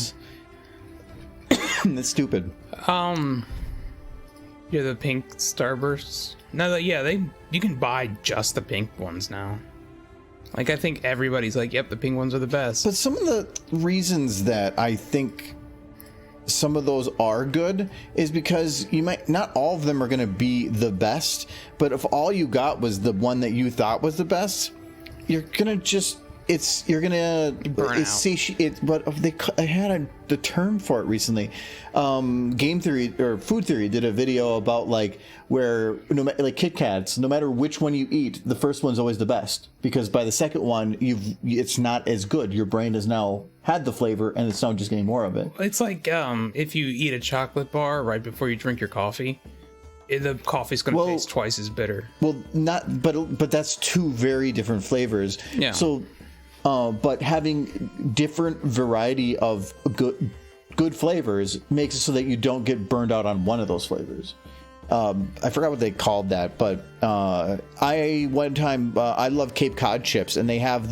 That's stupid. Yeah, the pink starbursts. No, you can buy just the pink ones now. Like, I think everybody's like, yep, the pink ones are the best. But some of the reasons that I think some of those are good is because not all of them are going to be the best, but if all you got was the one that you thought was the best, you're going to burn out. But I had the term for it recently. Game Theory or Food Theory did a video about where Kit Kats, no matter which one you eat, the first one's always the best because by the second one it's not as good. Your brain has now had the flavor and it's now just getting more of it. It's like if you eat a chocolate bar right before you drink your coffee, the coffee's going to taste twice as bitter. Well, but that's two very different flavors. Yeah. So but having different variety of good flavors makes it so that you don't get burned out on one of those flavors. I forgot what they called that, but I love Cape Cod chips, and they have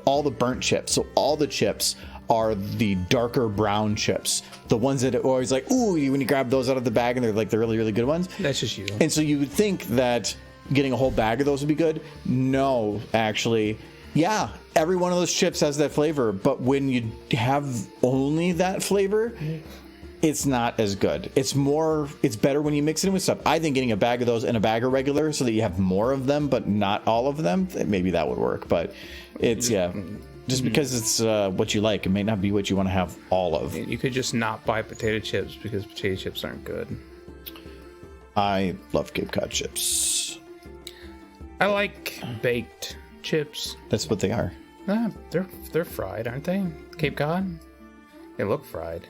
all the burnt chips. So all the chips are the darker brown chips, the ones that are always like, ooh, when you grab those out of the bag and they're like the really, really good ones. That's just you. And so you would think that getting a whole bag of those would be good. No, actually, yeah, every one of those chips has that flavor, but when you have only that flavor, it's not as good. It's better when you mix it in with stuff. I think getting a bag of those and a bag of regular so that you have more of them, but not all of them, maybe that would work. But it's, just because it's what you like, it may not be what you want to have all of. You could just not buy potato chips because potato chips aren't good. I love Cape Cod chips. I like baked chips. That's what they are. They're fried, aren't they? Cape Cod? They look fried.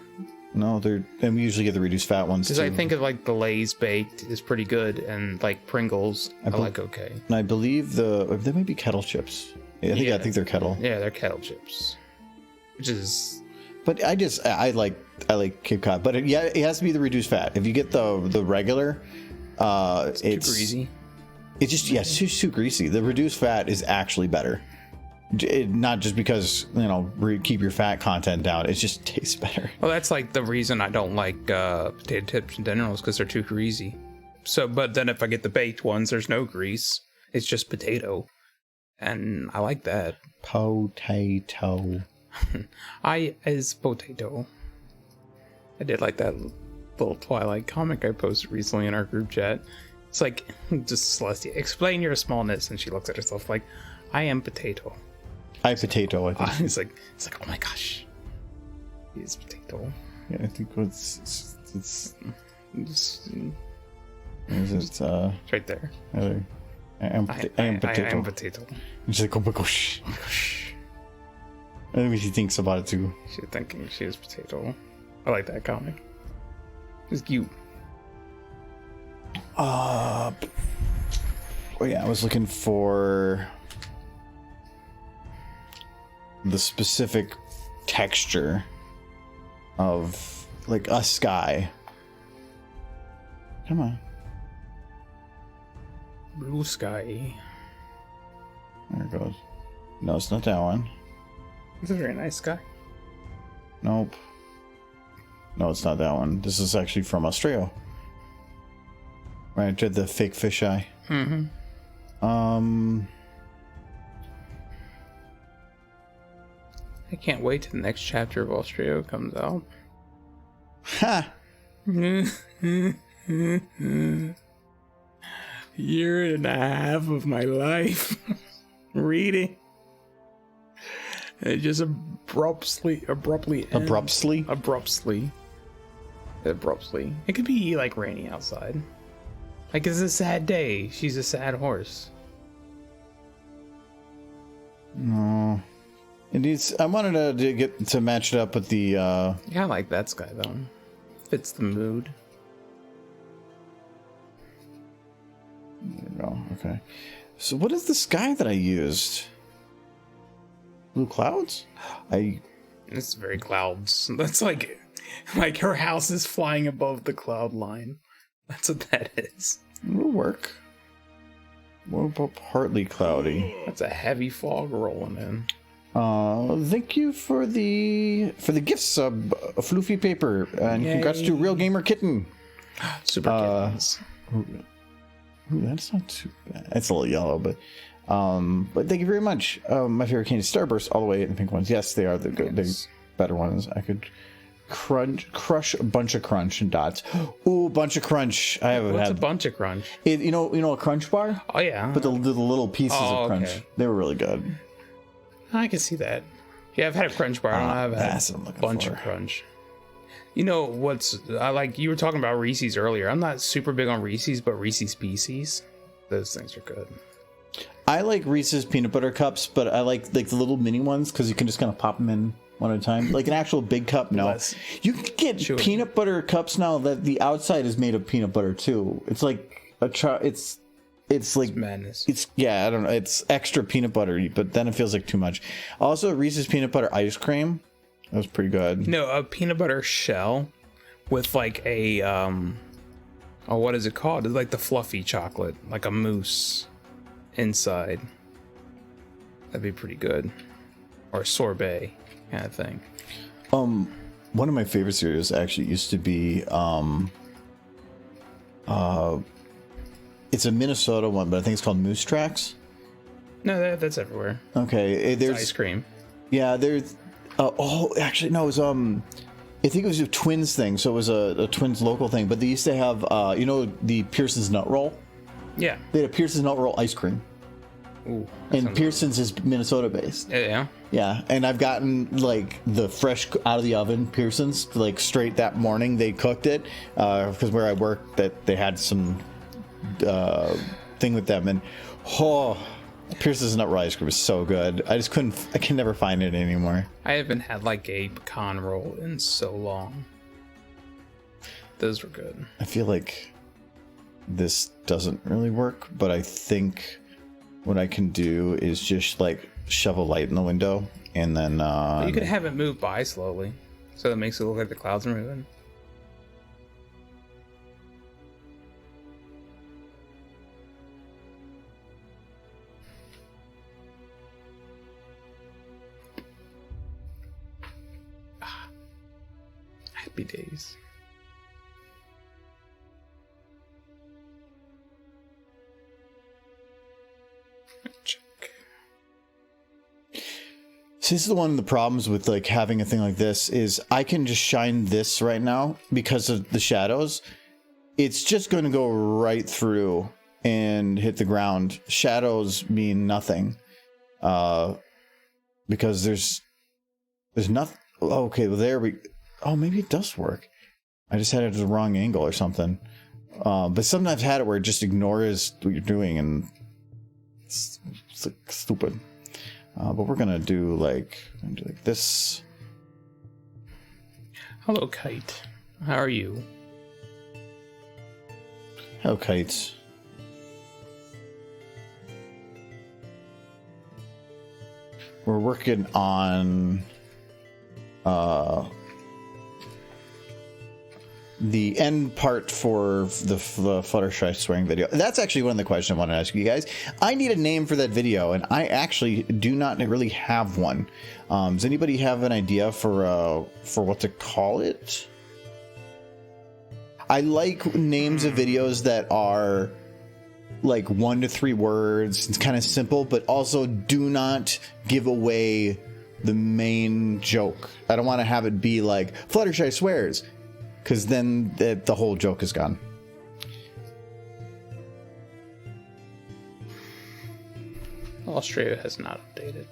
No, and we usually get the reduced fat ones too. Because I think of like the Lay's baked is pretty good, and like Pringles, I like okay. And I believe they may be kettle chips. I think they're kettle. Yeah, they're kettle chips. Which is. But I like Cape Cod, but it has to be the reduced fat. If you get the regular, it's too greasy. It's just it's too greasy. The reduced fat is actually better. Not just because keep your fat content down. It just tastes better. Well, that's like the reason I don't like potato chips in general, is because they're too greasy. So, but then if I get the baked ones, there's no grease. It's just potato, and I like that. Potato. I is potato. I did like that little Twilight comic I posted recently in our group chat. It's like, just Celestia, explain your smallness, and she looks at herself like, I am potato. I potato, I think. It's like, oh my gosh. He is potato. Yeah, I think it's right there. I am potato. I am potato. And she's like, oh my gosh. I think she thinks about it too. She's thinking she is potato. I like that comic. It's cute. Oh yeah, I was looking for the specific texture of like a sky. Come on. Blue sky. There it goes. No, it's not that one. It's a very nice sky. Nope. No, it's not that one. This is actually from Australia. Right, I did the fake fisheye. Mm-hmm. I can't wait till the next chapter of Australia comes out. Ha! Year and a half of my life reading. It just abruptly ends. Abruptly. It could be like rainy outside. Like, it's a sad day. She's a sad horse. No. It needs. I wanted to get to match it up with the. Yeah, I like that sky though. Fits the mood. There we go. Okay. So what is the sky that I used? Blue clouds? It's very clouds. That's like her house is flying above the cloud line. That's what that is. It'll work. What about partly cloudy? That's a heavy fog rolling in. Thank you for the gifts of floofy paper, and Yay. Congrats to Real Gamer Kitten. Super kittens. Ooh, that's not too bad. It's a little yellow, but thank you very much. My favorite candy is Starburst, all the way in the pink ones. Yes, they are the good, big, better ones. I could crush a bunch of crunch and dots. Ooh, bunch of crunch. I haven't What's had. a bunch of crunch? You know a crunch bar? Oh yeah. But the little pieces of crunch, okay. they were really good. I can see that. Yeah, I've had a crunch bar. I've had a bunch of crunch. You know what's I like? You were talking about Reese's earlier. I'm not super big on Reese's, but Reese's Pieces, those things are good. I like Reese's peanut butter cups, but I like the little mini ones because you can just kind of pop them in one at a time. Like an actual big cup, no. You can get peanut butter cups now that the outside is made of peanut butter too. It's like it's it's like madness. It's yeah, I don't know. It's extra peanut buttery, but then it feels like too much. Also, Reese's peanut butter ice cream. That was pretty good. No, a peanut butter shell with like a oh, what is it called? It's like the fluffy chocolate, like a mousse inside. That'd be pretty good. Or sorbet kind of thing. One of my favorite cereals actually used to be it's a Minnesota one, but I think it's called Moose Tracks. No, that's everywhere. Okay, there's It's ice cream. Yeah, there's actually no, it was I think it was a Twins thing, so it was a Twins local thing, but they used to have you know, the Pearson's Nut Roll. Yeah. They had a Pearson's Nut Roll ice cream. Ooh. And Pearson's is Minnesota based. Yeah. Yeah, and I've gotten like the fresh out of the oven Pearson's, like straight that morning they cooked it, because where I worked that they had some thing with them, and Pearson's Nut Roll ice cream is so good. I can never find it anymore. I haven't had like a pecan roll in so long. Those were good. I feel like this doesn't really work, but I think what I can do is just like shove a light in the window, and then You could have it move by slowly, so that makes it look like the clouds are moving. Happy days. Check. So this is one of the problems with like having a thing like this is I can just shine this right now because of the shadows. It's just going to go right through and hit the ground. Shadows mean nothing, because there's nothing. Okay, well there we. Oh, maybe it does work. I just had it at the wrong angle or something. But sometimes I've had it where it just ignores what you're doing, and it's like stupid. But we're gonna do like this. Hello, Kite. How are you? Hello, kites. We're working on the end part for the Fluttershy swearing video. That's actually one of the questions I want to ask you guys. I need a name for that video, and I actually do not really have one. Does anybody have an idea for what to call it? I like names of videos that are like 1 to 3 words. It's kind of simple, but also do not give away the main joke. I don't want to have it be like Fluttershy swears, because then the whole joke is gone. Australia has not updated.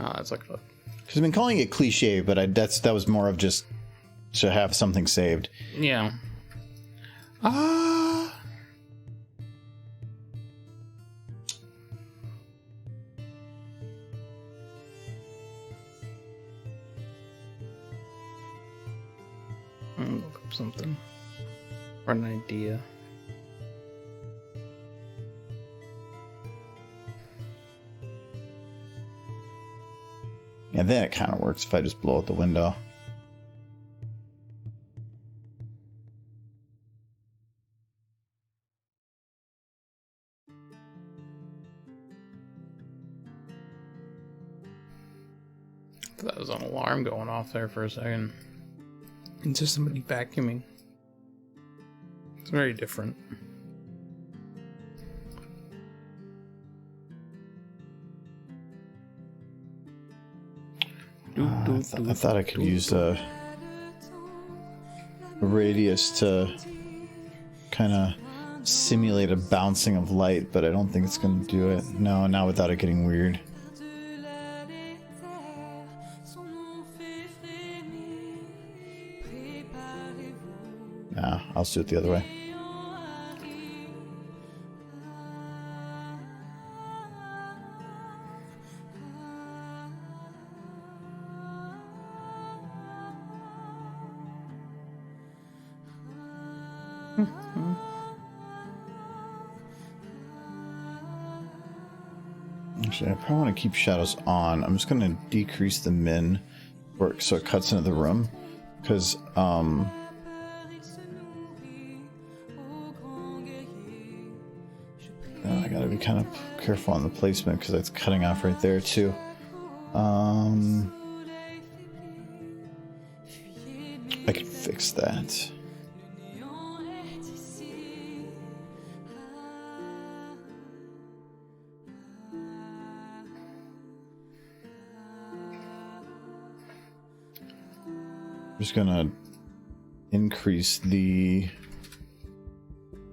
Oh, that's like a... Because I've been calling it cliche, but that was more of just to have something saved. Yeah. Look up something. Or an idea. Yeah, then it kind of works if I just blow out the window. That was an alarm going off there for a second. It's just somebody vacuuming. It's very different. I thought I could use a radius to kind of simulate a bouncing of light, but I don't think it's going to do it. No, not without it getting weird. Nah, I'll do it the other way. Actually, I probably want to keep shadows on. I'm just going to decrease the min work so it cuts into the room. Because, I gotta be kind of careful on the placement because it's cutting off right there too. I can fix that. Just gonna increase the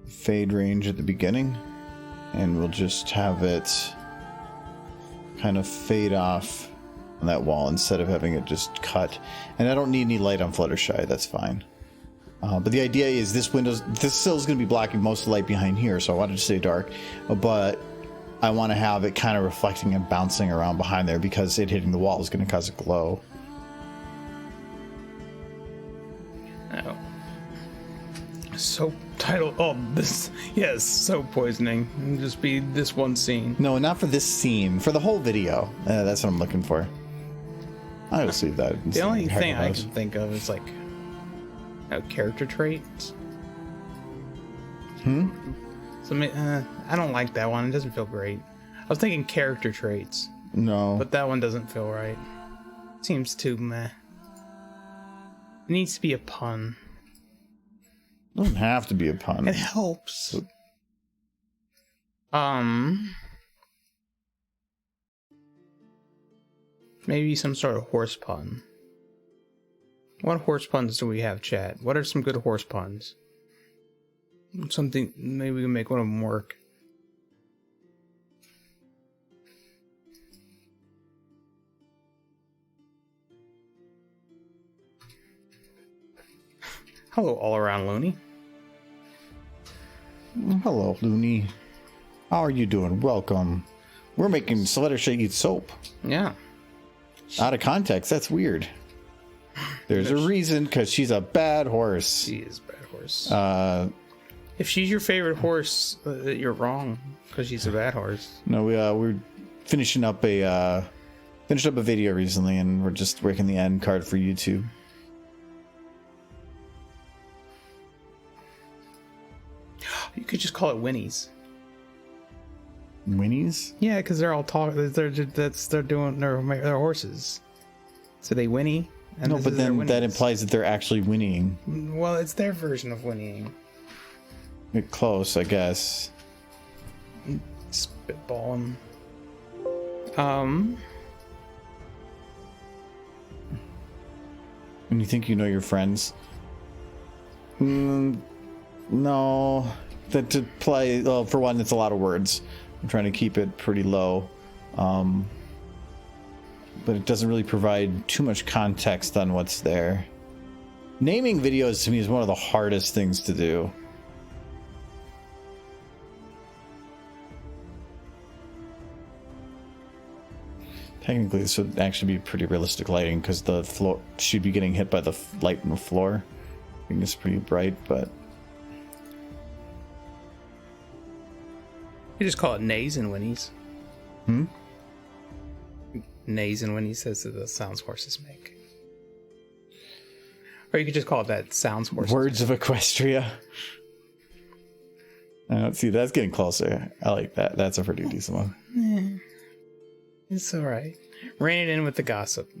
fade range at the beginning, and we'll just have it kind of fade off on that wall instead of having it just cut. And I don't need any light on Fluttershy, that's fine. But the idea is this sill is going to be blocking most of the light behind here, so I wanted to stay dark, but I want to have it kind of reflecting and bouncing around behind there because it hitting the wall is going to cause a glow. Oh. Soap title. Oh, this. Yes, soap poisoning. It'll just be this one scene. No, not for this scene. For the whole video. That's what I'm looking for. I'll just leave that. The only thing I can think of is like character traits. So I don't like that one. It doesn't feel great. I was thinking character traits. No. But that one doesn't feel right. Seems too meh. It needs to be a pun. It doesn't have to be a pun. It helps. Maybe some sort of horse pun. What horse puns do we have, chat? What are some good horse puns? Something, maybe we can make one of them work. Hello, all around Looney. Hello, Looney. How are you doing? Welcome. We're making Fluttershy eat soap. Yeah. Out of context, that's weird. There's a reason, because she's a bad horse. She is a bad horse. If she's your favorite horse, you're wrong, because she's a bad horse. No, we're finishing up a video recently, and we're just working the end card for YouTube. You could just call it Whinny's. Whinny's? Yeah, because they're all talking. They're doing their horses. So they whinny. And No, but then that implies that they're actually whinnying. Well, it's their version of whinnying. Get close, I guess. Spitballing. When you think you know your friends. No. That to play, well, for one, it's a lot of words. I'm trying to keep it pretty low. But it doesn't really provide too much context on what's there. Naming videos to me is one of the hardest things to do. Technically, this would actually be pretty realistic lighting because the floor should be getting hit by the light on the floor. I think it's pretty bright, but You just call it nays and whinnies. Nays and whinnies says that the sounds horses make. Or you could just call it that sounds horses. Words of Equestria. I don't see, that's getting closer. I like that. That's a pretty decent one. It's alright. Rein it in with the gossip.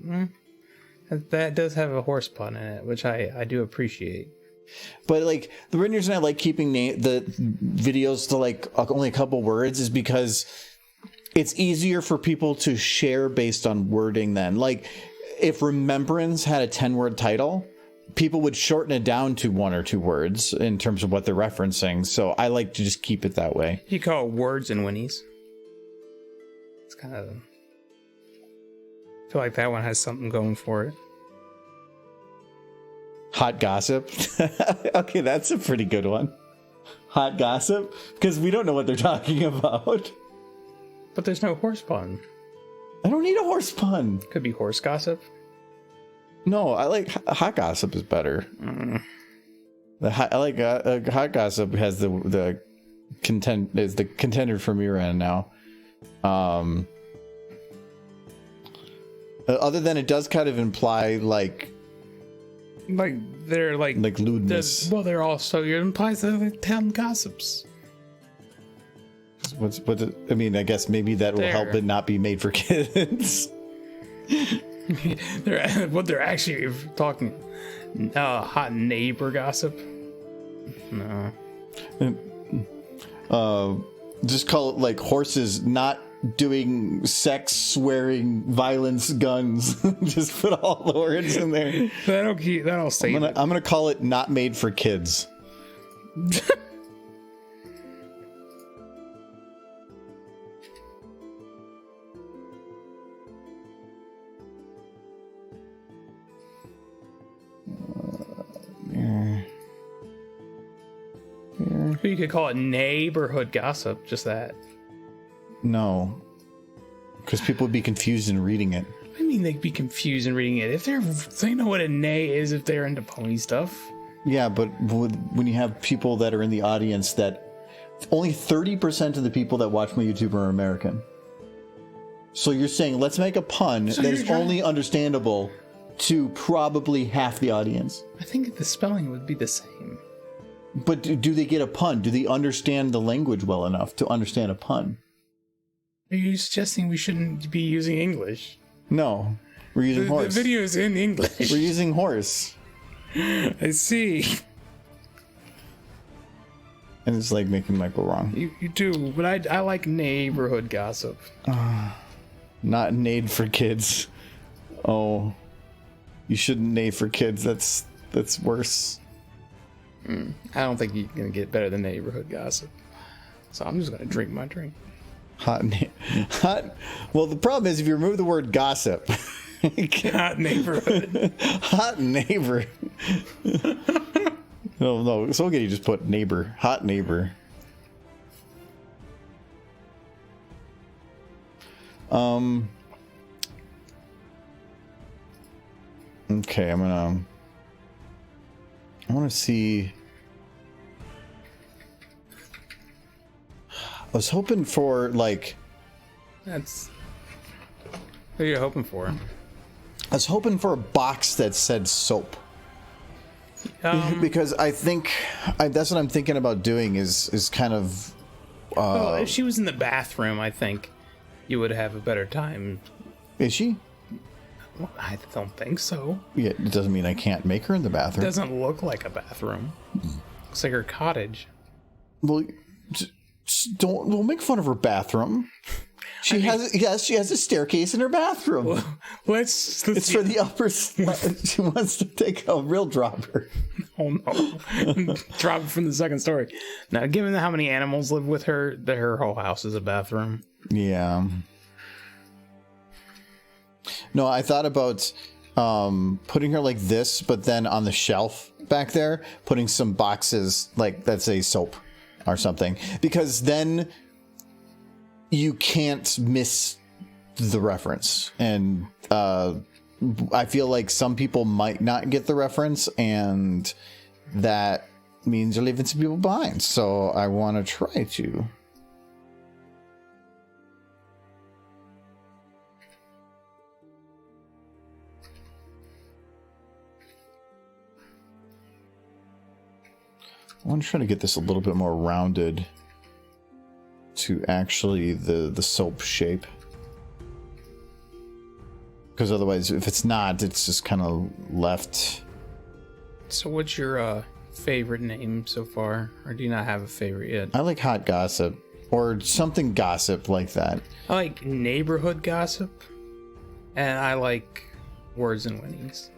That does have a horse pun in it, which I do appreciate. But like the reason I like keeping the videos to like only a couple words is because it's easier for people to share based on wording. Then, like if Remembrance had a 10-word title, people would shorten it down to 1 or 2 words in terms of what they're referencing. So I like to just keep it that way. You call it words and whinnies. It's kind of. I feel like that one has something going for it. Hot gossip. Okay, that's a pretty good one. Hot gossip, because we don't know what they're talking about. But there's no horse pun. I don't need a horse pun. Could be horse gossip. No, I like hot gossip is better. Hot gossip has the content is the contender for Miran now. Other than it does kind of imply like they're like lewdness. Well, they're also, it implies that they're town gossips. I mean, I guess maybe that will help it not be made for kids. They're actually talking hot neighbor gossip. No. Just call it like horses not doing sex, swearing, violence, guns. Just put all the words in there. That'll save it. I'm gonna call it not made for kids. You could call it neighborhood gossip, just that. No, because people would be confused in reading it. I mean, they'd be confused in reading it. If they know what a neigh is, if they're into pony stuff. Yeah, but when you have people that are in the audience that only 30% of the people that watch my YouTube are American. So you're saying, let's make a pun that is only understandable to probably half the audience. I think the spelling would be the same. But do they get a pun? Do they understand the language well enough to understand a pun? Are you suggesting we shouldn't be using English? No, we're using horse. The video is in English. We're using horse. I see. And it's like making Michael wrong. You do, but I like neighborhood gossip. Not neighed for kids. Oh, you shouldn't neigh for kids. That's worse. I don't think you're gonna get better than neighborhood gossip. So I'm just gonna drink my drink. Hot. Well, the problem is if you remove the word gossip. Hot neighborhood. Hot neighbor. No, it's okay. You just put neighbor. Hot neighbor. Okay, I want to see. I was hoping for like. That's. What are you hoping for? I was hoping for a box that said soap. Because I think that's what I'm thinking about doing is kind of. Well, if she was in the bathroom, I think you would have a better time. Is she? Well, I don't think so. Yeah, it doesn't mean I can't make her in the bathroom. It doesn't look like a bathroom. Looks like her cottage. Well, don't make fun of her bathroom. She has a staircase in her bathroom. Well, let's it's for the upper. She wants to take a real dropper. Oh no! Drop it from the second story. Now, given how many animals live with her, that her whole house is a bathroom. Yeah. No, I thought about putting her like this, but then on the shelf back there, putting some boxes like that say soap or something, because then you can't miss the reference. And I feel like some people might not get the reference, and that means you're leaving some people behind. So I want to try to. I want to try to get this a little bit more rounded to actually the soap shape. Because otherwise, if it's not, it's just kind of left. So what's your favorite name so far? Or do you not have a favorite yet? I like hot gossip. Or something gossip like that. I like neighborhood gossip. And I like words and whinnies.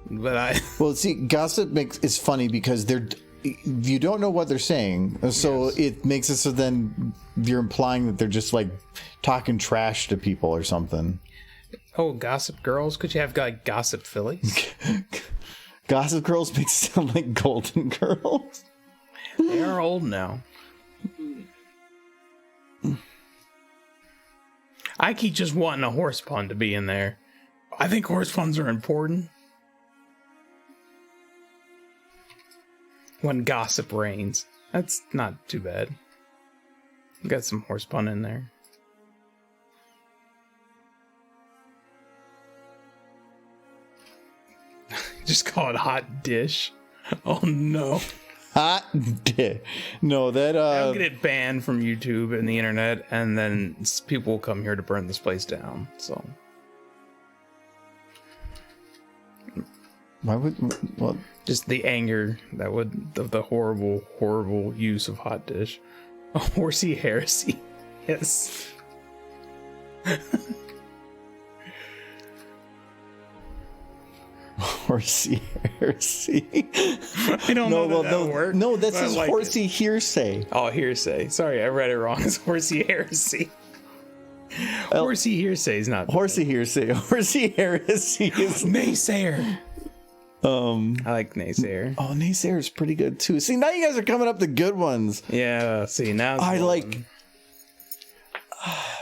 But well, see, gossip is funny because you don't know what they're saying, so yes. It makes it so then you're implying that they're just like talking trash to people or something. Oh, gossip girls? Could you have like gossip fillies? Gossip girls makes it sound like golden girls. They are old now. I keep just wanting a horse pun to be in there. I think horse puns are important. When gossip reigns. That's not too bad. Got some horse pun in there. Just call it hot dish. Oh no. Hot dish. No, that I'll get it banned from YouTube and the internet, and then people will come here to burn this place down. So why would what? just the anger that would the horrible use of hot dish. Oh, horsey heresy. Yes. Horsey heresy. I don't know that word. No, that says like horsey hearsay. Oh, hearsay. Sorry, I read it wrong. It's horsey heresy. Horsey hearsay is not Horsey hearsay. Horsey heresy is naysayer. I like naysayer. Oh, naysayer is pretty good too. See, now you guys are coming up the good ones. Yeah. See, now I like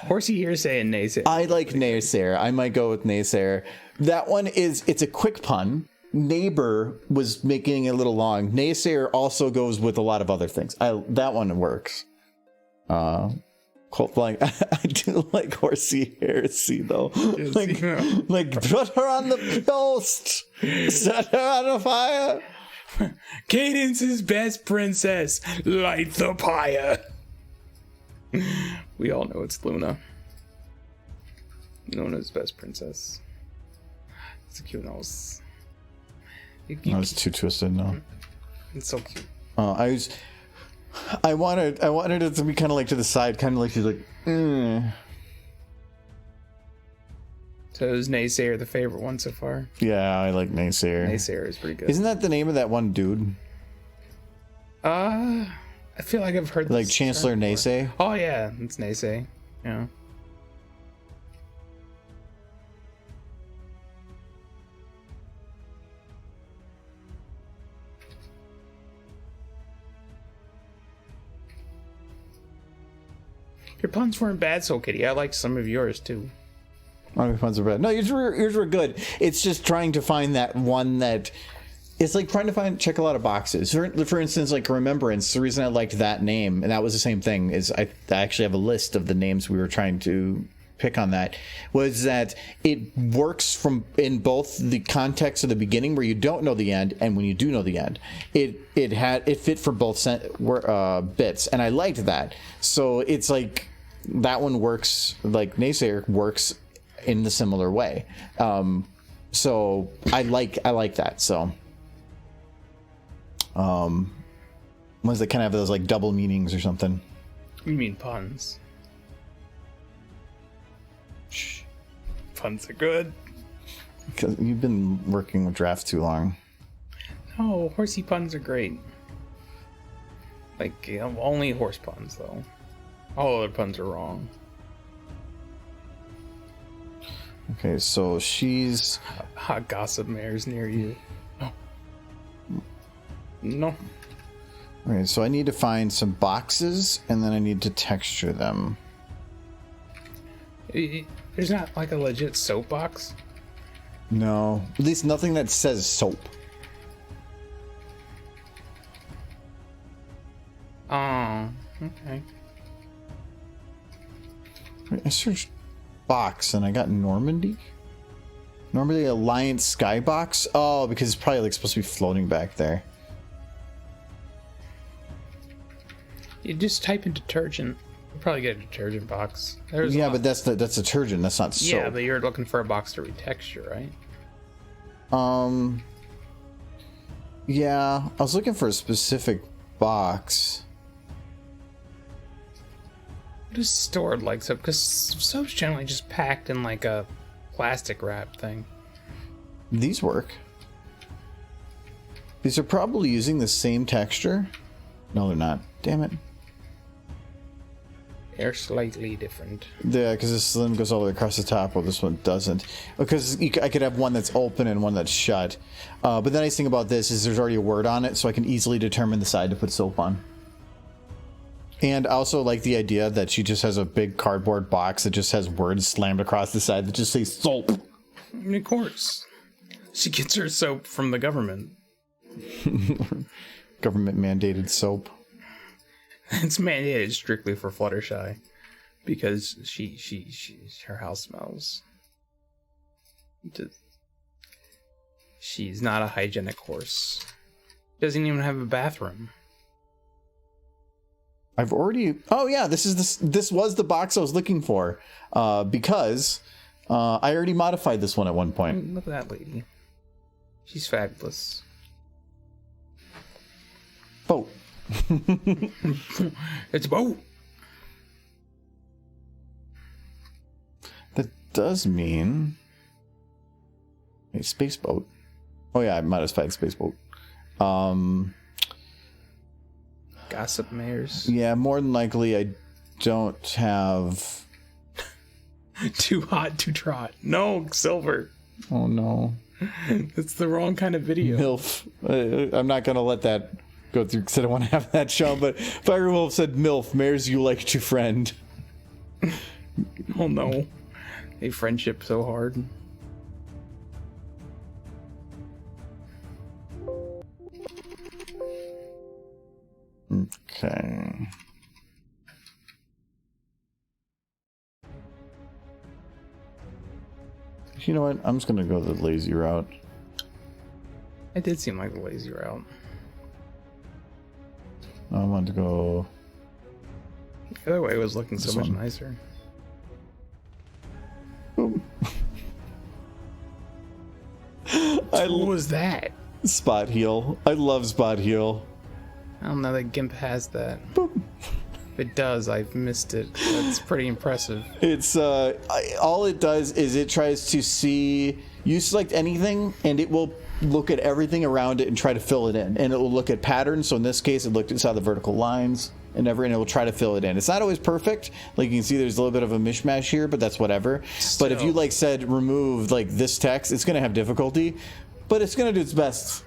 horsey hearsay and naysayer. I like naysayer. I might go with naysayer. That one it's a quick pun. Neighbor was making it a little long. Naysayer also goes with a lot of other things. That one works. Like I do like horsey heresy though. Like put her on the post, set her on a fire. Cadence's best princess, light the pyre. We all know it's Luna. Luna's best princess. It's a cute nose. I was too twisted. No, it's so cute. I wanted it to be kind of like to the side, kind of like she's like. So is Naysayer the favorite one so far? Yeah, I like Naysayer. Naysayer is pretty good. Isn't that the name of that one dude? I feel like I've heard like this Chancellor Naysay. Oh yeah, it's Naysay. Yeah. Your puns weren't bad, Soul Kitty. I liked some of yours too. My puns are bad. No, yours were good. It's just trying to find that one that. It's like trying to check a lot of boxes. For instance, like Remembrance. The reason I liked that name, and that was the same thing, is I actually have a list of the names we were trying to pick on. That was that it works in both the context of the beginning where you don't know the end and when you do know the end. It fit for both bits, and I liked that. So it's like that one works. Like Naysayer works in the similar way. So I like that. So. Ones that kind of have those like double meanings or something. You mean puns? Shh. Puns are good. Because you've been working with drafts too long. No, horsey puns are great. Like, only horse puns, though. All other puns are wrong. Okay, so she's... Hot gossip mare's near you. No. Okay, so I need to find some boxes, and then I need to texture them. There's not like a legit soap box? No. At least nothing that says soap. Oh, okay. I searched box, and I got Normandy. Normandy Alliance Skybox? Oh, because it's probably like supposed to be floating back there. You just type in detergent. You'll probably get a detergent box. Yeah, but that's detergent. That's not soap. Yeah, but you're looking for a box to retexture, right? Yeah, I was looking for a specific box. What is stored like soap? Because soap's generally just packed in like a plastic wrap thing. These work. These are probably using the same texture. No, they're not. Damn it. They're slightly different. Yeah, because this one goes all the way across the top, while this one doesn't. Because I could have one that's open and one that's shut. But the nice thing about this is there's already a word on it, so I can easily determine the side to put soap on. And I also like the idea that she just has a big cardboard box that just has words slammed across the side that just say soap. Of course. She gets her soap from the government. Government mandated soap. It's mandated strictly for Fluttershy because her house smells. She's not a hygienic horse. Doesn't even have a bathroom. I've already... Oh, yeah, this was the box I was looking for. Because I already modified this one at one point. Look at that lady. She's fabulous. Boat. It's a boat. That does mean... a space boat. Oh, yeah, I modified space boat. Gossip mares. Yeah, more than likely I don't have... Too hot to trot. No, Silver. Oh, no. It's the wrong kind of video. MILF. I'm not going to let that go through because I don't want to have that show, but Firewolf said MILF, mares you like to friend. Oh, no. A friendship so hard. Okay. You know what? I'm just going to go the lazy route. It did seem like the lazy route. I want to go... The other way was looking so This much one. nicer. Boom. What was that? Spot heal. I love spot heal. I don't know that GIMP has that. Boom. If it does, I've missed it. That's pretty impressive. It's all it does is it tries to see, you select anything and it will look at everything around it and try to fill it in, and it will look at patterns. So in this case it saw the vertical lines and it will try to fill it in. It's not always perfect, like you can see there's a little bit of a mishmash here, but that's whatever. But if you like said remove like this text, it's gonna have difficulty, but it's gonna do its best.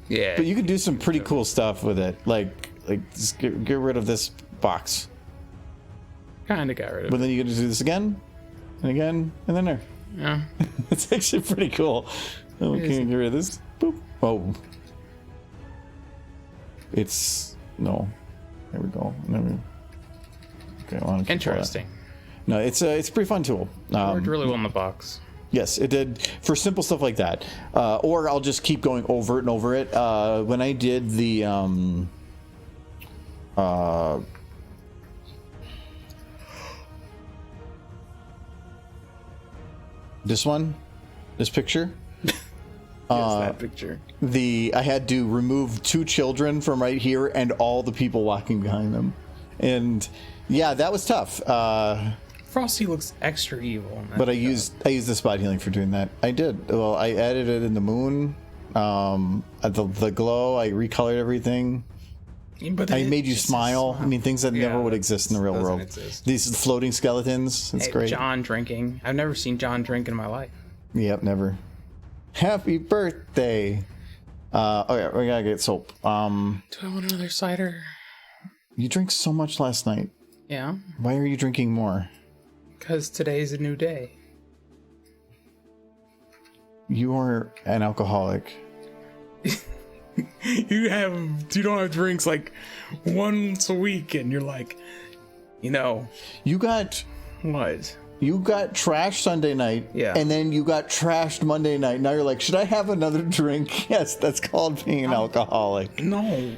Yeah. But you can do some pretty cool stuff with it, like just get rid of this box. Kind of got rid of But it. then you get to do this again, and then there. Yeah. It's actually pretty cool. Oh, can you get rid of this? Boop. Oh. It's... No. There we go. Okay, I want to keep Interesting. No, it's a pretty fun tool. Worked really well in the box. Yes, it did for simple stuff like that. Or I'll just keep going over it and over it. When I did the... this picture. That picture. I had to remove 2 children from right here and all the people walking behind them, and yeah, that was tough. Frosty looks extra evil. But I used the spot healing for doing that. I did. Well, I added it in the moon, the glow. I recolored everything. But I made you smile. I mean, things that never would exist in the real world. Exist. These floating skeletons. It's great. John drinking. I've never seen John drink in my life. Yep, never. Happy birthday. Oh yeah, we gotta get soap. Do I want another cider? You drank so much last night. Yeah. Why are you drinking more? Because today's a new day. You are an alcoholic. You don't have drinks like once a week, and you're like, You got what? You got trashed Sunday night, Yeah. and then you got trashed Monday night. Now you're like, should I have another drink? Yes, that's called being an alcoholic. No.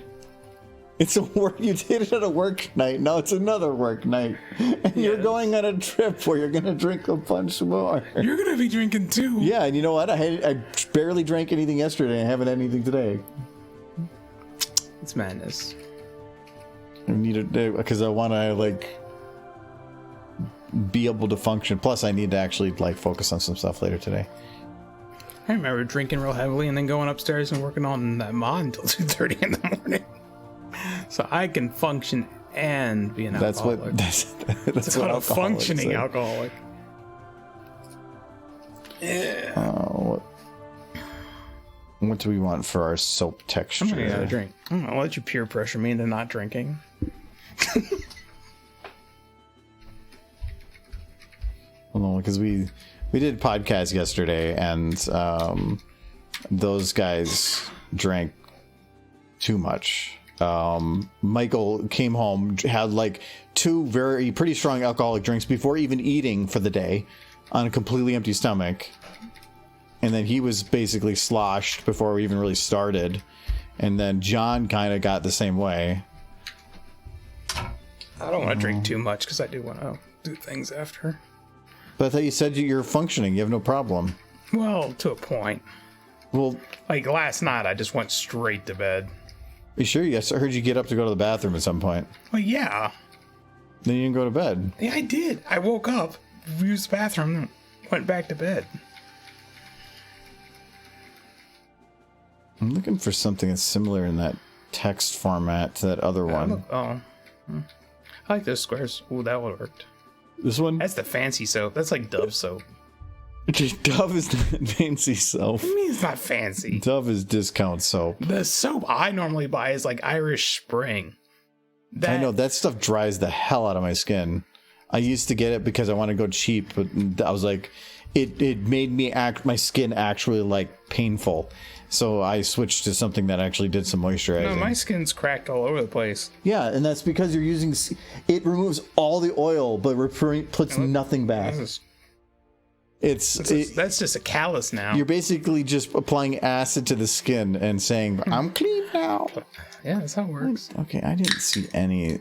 It's a work. You did it at a work night. Now it's another work night, and you're going on a trip where you're gonna drink a bunch more. You're gonna be drinking too. Yeah, and you know what? I barely drank anything yesterday. I haven't had anything today. It's madness. I need it because I want to be able to function. Plus, I need to actually focus on some stuff later today. I remember drinking real heavily and then going upstairs and working on that mod until 2:30 in the morning. So I can function and be an alcoholic. That's It's what called a alcoholics functioning say. alcoholic. Yeah. What do we want for our soap texture? I'm gonna get a drink. I'll let you peer pressure me into not drinking. Hold on, because we did podcast yesterday, and those guys drank too much. Michael came home, had 2 pretty strong alcoholic drinks before even eating for the day on a completely empty stomach. and then he was basically sloshed before we even really started, and then John kind of got the same way. I don't want to drink too much because I do want to do things after. But I thought you said you're functioning. You have no problem. Well, to a point. Well, Like last night, I just went straight to bed. you sure? Yes, I heard you get up to go to the bathroom at some point. Well, yeah. Then you didn't go to bed. Yeah, I did. I woke up, used the bathroom, and went back to bed. I'm looking for something that's similar in that text format to that other one. I like those squares. Ooh, that would have worked. This one? That's the fancy soap. That's like Dove soap. Dove is not fancy soap. I mean, it's not fancy. Dove is discount soap. The soap I normally buy is like Irish Spring. I know, that stuff dries the hell out of my skin. I used to get it because I want to go cheap, but I was like, it made me my skin actually like painful. So I switched to something that actually did some moisturizing. No, my skin's cracked all over the place. Yeah, and that's because you're using, it removes all the oil, but puts nothing back. That's just a callus now. You're basically just applying acid to the skin and saying, I'm clean now. Yeah, that's how it works. Okay, I didn't see any.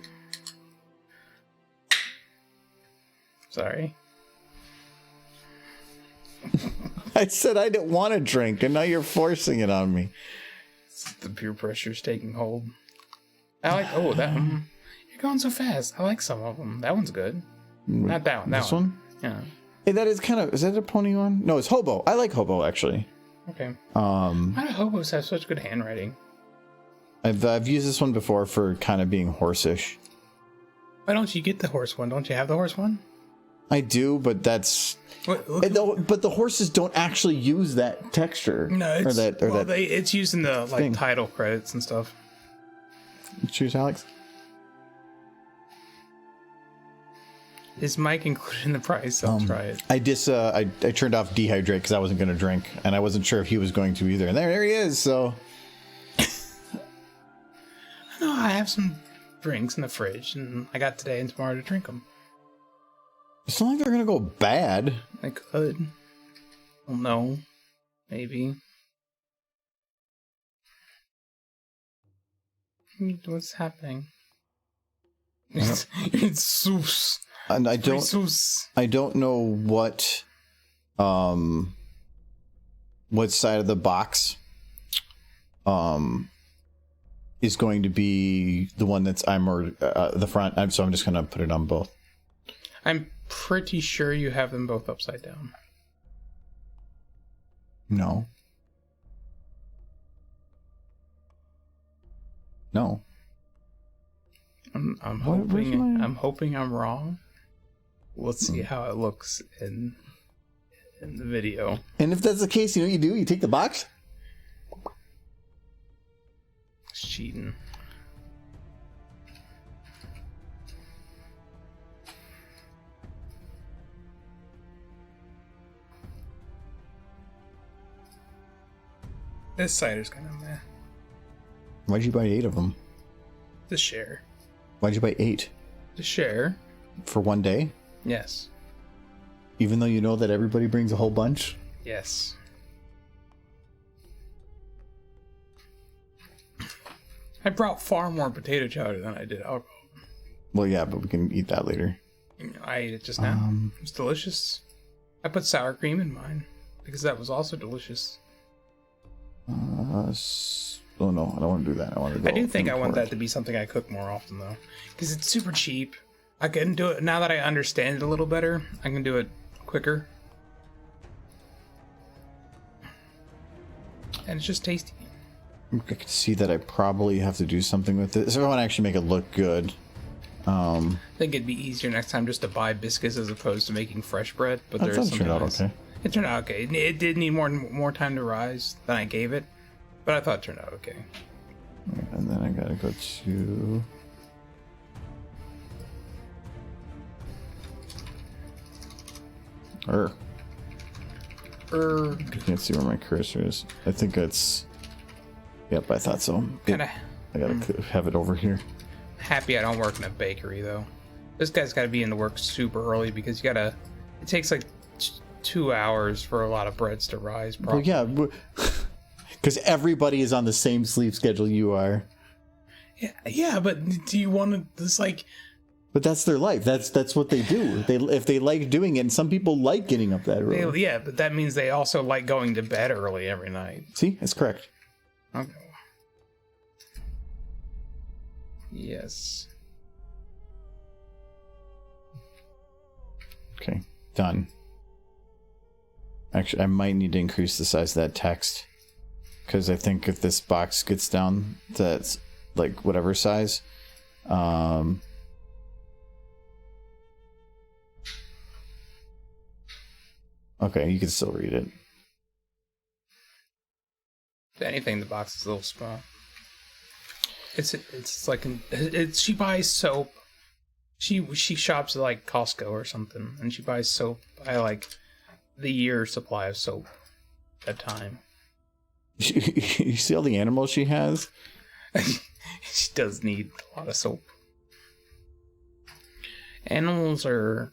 Sorry. I said I didn't want to drink, and now you're forcing it on me. The peer pressure's taking hold. I like, oh, that one. You're going so fast. I like some of them. That one's good. Not that one. That This one? Yeah. Hey, that is kind of, is that a pony one? No, it's hobo. I like hobo, actually. Okay. Why do hobos have such good handwriting? I've used this one before for kind of being horseish. Why don't you get the horse one? Don't you have the horse one? I do, but that's... Look, but the horses don't actually use that texture. no, it's, that it's using the like thing. title credits and stuff. Choose Alex. Is Mike included in the price? I'll try it. I turned off dehydrate because I wasn't going to drink, and I wasn't sure if he was going to either. And there he is. So No, I have some drinks in the fridge, and I got today and tomorrow to drink them. it's not like they're going to go bad. I could. Well, no. Maybe. What's happening? It's Zeus. And I don't know what side of the box is going to be the one that's the front. So I'm just going to put it on both. I'm pretty sure you have them both upside down. No. I'm What- where's hoping my- I'm hoping I'm wrong. Let's see how it looks in the video. And if that's the case, you know what you do? You take the box. It's cheating. This cider's kind of meh. Why'd you buy 8 of them? The share. Why'd you buy 8? The share. For one day? Yes. Even though you know that everybody brings a whole bunch? Yes. I brought far more potato chowder than I did alcohol. Well, yeah, but we can eat that later. I ate it just now. It was delicious. I put sour cream in mine because that was also delicious. Oh no, I don't want to do that. I want to go. I do think I want import. that to be something I cook more often though, because it's super cheap. I can do it now that I understand it a little better. I can do it quicker, and it's just tasty. I can see that I probably have to do something with this if I want to actually make it look good. I think it'd be easier next time just to buy biscuits as opposed to making fresh bread. But That there is does something turn out nice. okay. It turned out okay. It did need more time to rise than I gave it, but I thought it turned out okay. And then I gotta go to. I can't see where my cursor is. I think it's. Yep, I thought so. Kinda I gotta have it over here. happy I don't work in a bakery though. This guy's got to be into work super early because you gotta. It takes like 2 hours for a lot of breads to rise. Probably. Well, yeah, because everybody is on the same sleep schedule you are. Yeah, but do you want to? It's like. But that's their life. That's what they do. If they like doing it, and some people like getting up that early. Yeah, but that means they also like going to bed early every night. See, that's correct. Okay. Yes. Okay, done. Actually, I might need to increase the size of that text, because I think if this box gets down to that's like whatever size, okay, you can still read it. If anything, the box is a little small. It's like she buys soap. She shops at like Costco or something, and she buys soap by like the year supply of soap at a time. You see all the animals she has? She does need a lot of soap. Animals are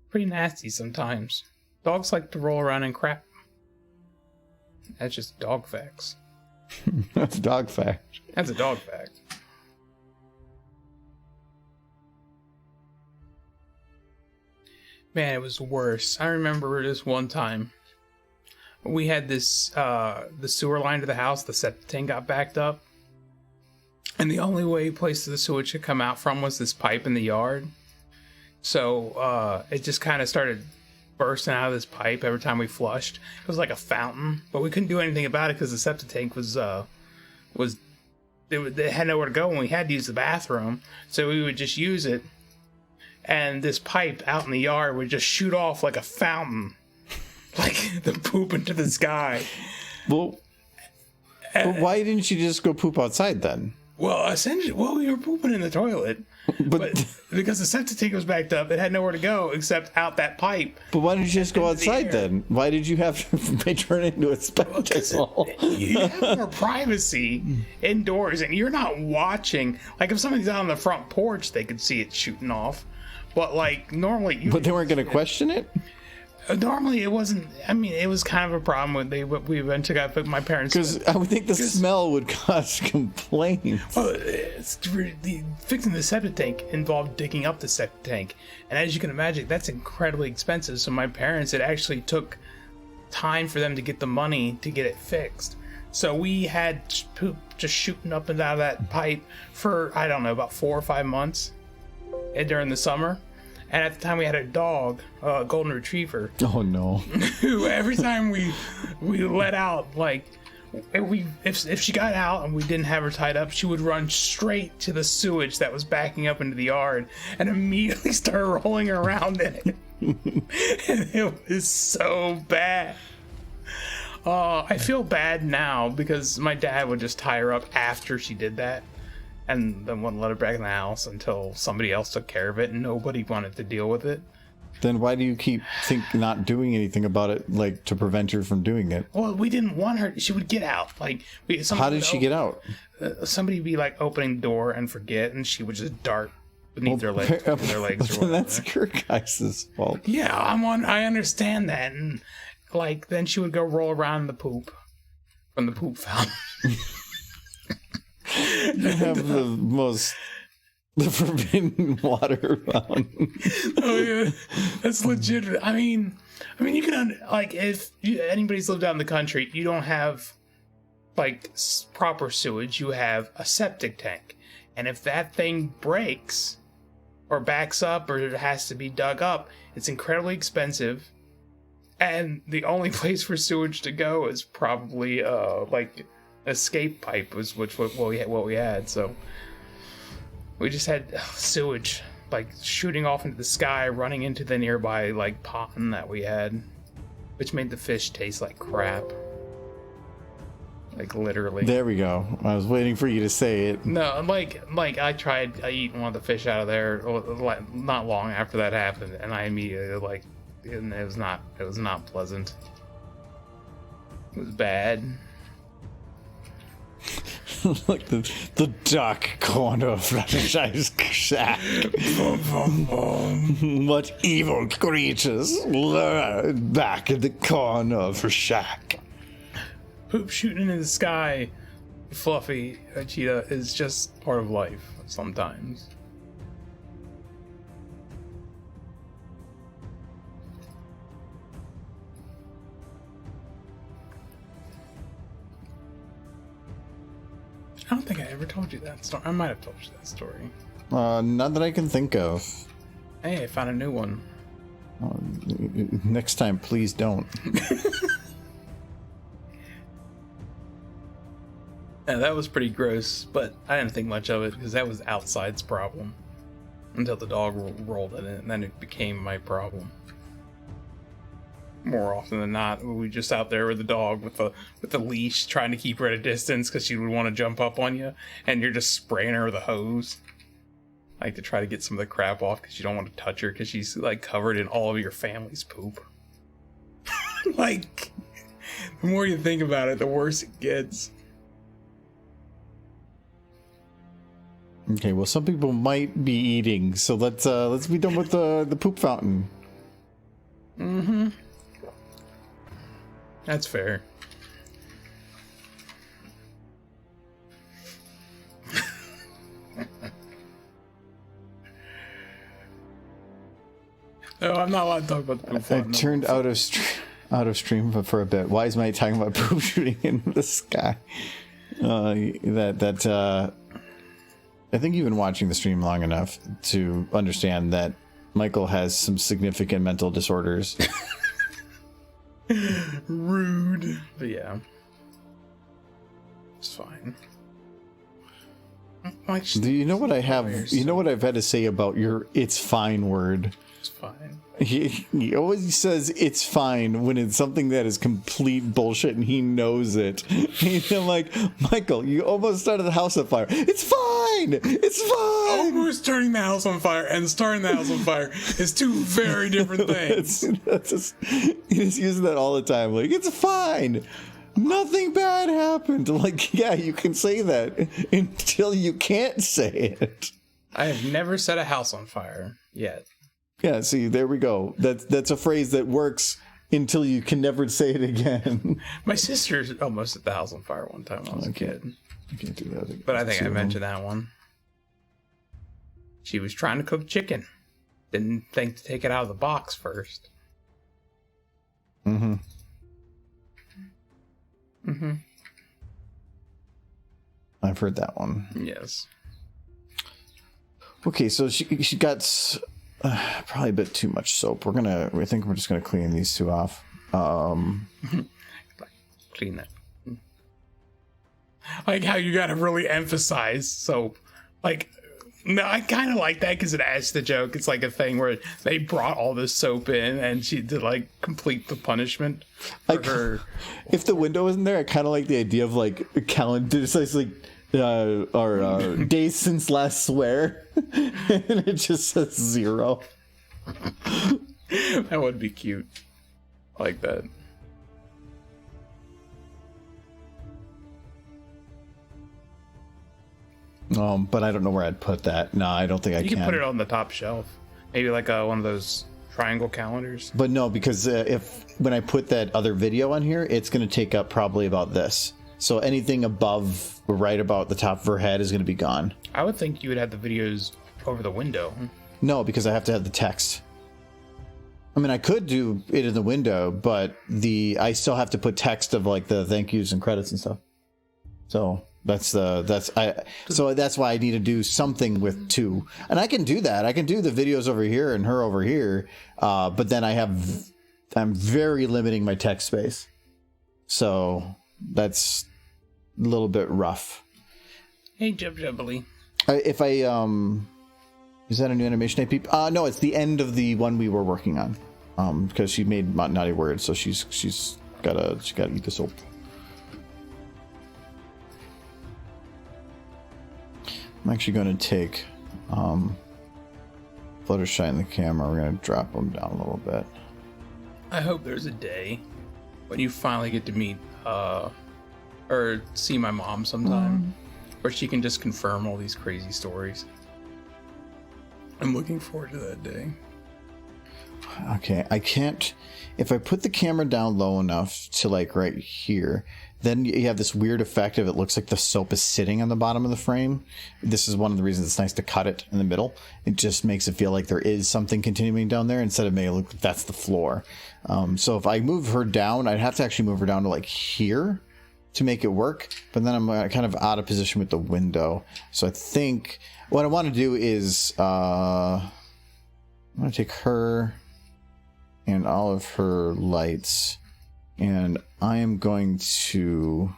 pretty nasty sometimes. Dogs like to roll around in crap. That's just dog facts. That's a dog fact. That's a dog fact. Man, it was worse. I remember this one time. We had this, the sewer line to the house, the septic tank got backed up. And the only place the sewage could come out from was this pipe in the yard. So, it just kind of started bursting out of this pipe every time we flushed. It was like a fountain, but we couldn't do anything about it because the septic tank it had nowhere to go when we had to use the bathroom. So we would just use it. And this pipe out in the yard would just shoot off like a fountain. Like the poop into the sky. Well, but why didn't you just go poop outside then? Well, essentially, we were pooping in the toilet. But because the septic tank was backed up, it had nowhere to go except out that pipe. But why didn't you just go outside then? Why did you have to turn it into a spectacle? You have more privacy indoors, and you're not watching. Like if somebody's out on the front porch, they could see it shooting off. But like normally, but they weren't going to question it. Normally, it wasn't. I mean, it was kind of a problem when we eventually got my parents. Because I would think the smell would cause complaints. Well, fixing the septic tank involved digging up the septic tank, and as you can imagine, that's incredibly expensive. So my parents, it actually took time for them to get the money to get it fixed. So we had poop just shooting up and out of that pipe for I don't know about 4 or 5 months, during the summer. And at the time we had a dog, a golden retriever. Oh no! Who every time we let out, like if she got out and we didn't have her tied up, she would run straight to the sewage that was backing up into the yard and immediately start rolling around in it. And it was so bad. I feel bad now because my dad would just tie her up after she did that. And then wouldn't let her back in the house until somebody else took care of it, and nobody wanted to deal with it. Then why do you keep not doing anything about it, like to prevent her from doing it? Well, we didn't want her. She would get out. Like, how did she get out? Somebody would be like opening the door and forget, and she would just dart beneath their legs. Their legs or that's your guys' fault. Yeah, I understand that, and like then she would go roll around in the poop from the poop fountain. You have the forbidden water fountain. Oh yeah, that's legit. I mean, you can like if anybody's lived out in the country, you don't have like proper sewage. You have a septic tank, and if that thing breaks or backs up or it has to be dug up, it's incredibly expensive. And the only place for sewage to go is probably like escape pipe was what we had. So we just had sewage like shooting off into the sky, running into the nearby like pond that we had, which made the fish taste like crap. Like literally. There we go. I was waiting for you to say it. No, like I eaten one of the fish out of there not long after that happened, and I immediately and it was not pleasant. It was bad. Like the dark corner of Fluttershy's shack. What evil creatures lurk back in the corner of her shack? Poop shooting in the sky, Fluffy cheetah, is just part of life sometimes. I don't think I ever told you that story. I might have told you that story. Not that I can think of. Hey, I found a new one. Next time, please don't. Yeah, that was pretty gross, but I didn't think much of it because that was outside's problem until the dog rolled in it, and then it became my problem. More often than not, we were just out there with the dog with the leash, trying to keep her at a distance because she would want to jump up on you, and you're just spraying her with a hose, like to try to get some of the crap off because you don't want to touch her because she's like covered in all of your family's poop. Like, the more you think about it, the worse it gets. Okay, well, some people might be eating, so let's be done with the poop fountain. Mm-hmm. That's fair. No, I'm not allowed to talk about the poop I fountain. turned out of stream for a bit. Why is Mike talking about poop shooting in the sky? I think you've been watching the stream long enough to understand that Michael has some significant mental disorders. Rude. But yeah. It's fine. Like, Do you know what I have? You know what I've had to say about your "it's fine" word? It's fine. He always says it's fine when it's something that is complete bullshit and he knows it. And I'm like, Michael, you almost started the house on fire. It's fine. It's fine. Almost turning the house on fire and starting the house on fire is two very different things. He just uses that all the time. Like, it's fine. Nothing bad happened. Like, yeah, you can say that until you can't say it. I have never set a house on fire yet. Yeah, see, there we go. That's a phrase that works until you can never say it again. My sister almost set the house on fire one time when I was a kid. I can't do that. But I think I mentioned that one. She was trying to cook chicken. Didn't think to take it out of the box first. Mm-hmm. Mm-hmm. I've heard that one. Yes. Okay, so she got probably a bit too much soap. I think we're just gonna clean these two off. Clean that. Like how you gotta really emphasize soap. Like, no, I kind of like that because it adds to the joke. It's like a thing where they brought all this soap in and she did like complete the punishment for her. If the window isn't there, I kind of like the idea of like a calendar. It's like or days since last swear, and it just says 0. That would be cute. I like that. But I don't know where I'd put that. No, I don't think I can. You can put it on the top shelf. Maybe like one of those triangle calendars. But no, because when I put that other video on here, it's going to take up probably about this. So anything above, right about the top of her head is going to be gone. I would think you would have the videos over the window. No, because I have to have the text. I mean, I could do it in the window, but I still have to put text of like the thank yous and credits and stuff. So that's why I need to do something with 2. And I can do that. I can do the videos over here and her over here. But then I'm very limiting my text space. So that's a little bit rough. Hey, Jubbly. If I is that a new animation I peep? No, it's the end of the one we were working on. Because she made naughty words, so she's gotta eat the soap. I'm actually gonna take Fluttershy and the camera. We're gonna drop them down a little bit. I hope there's a day when you finally get to meet or see my mom sometime. where she can just confirm all these crazy stories. I'm looking forward to that day. Okay, I can't... If I put the camera down low enough to, like, right here, then you have this weird effect of it looks like the soap is sitting on the bottom of the frame. This is one of the reasons it's nice to cut it in the middle. It just makes it feel like there is something continuing down there instead of making it look like that's the floor. So if I move her down, I'd have to actually move her down to, like, here to make it work. But then I'm kind of out of position with the window. So I think what I want to do is... I'm going to take her... and all of her lights, and I am going to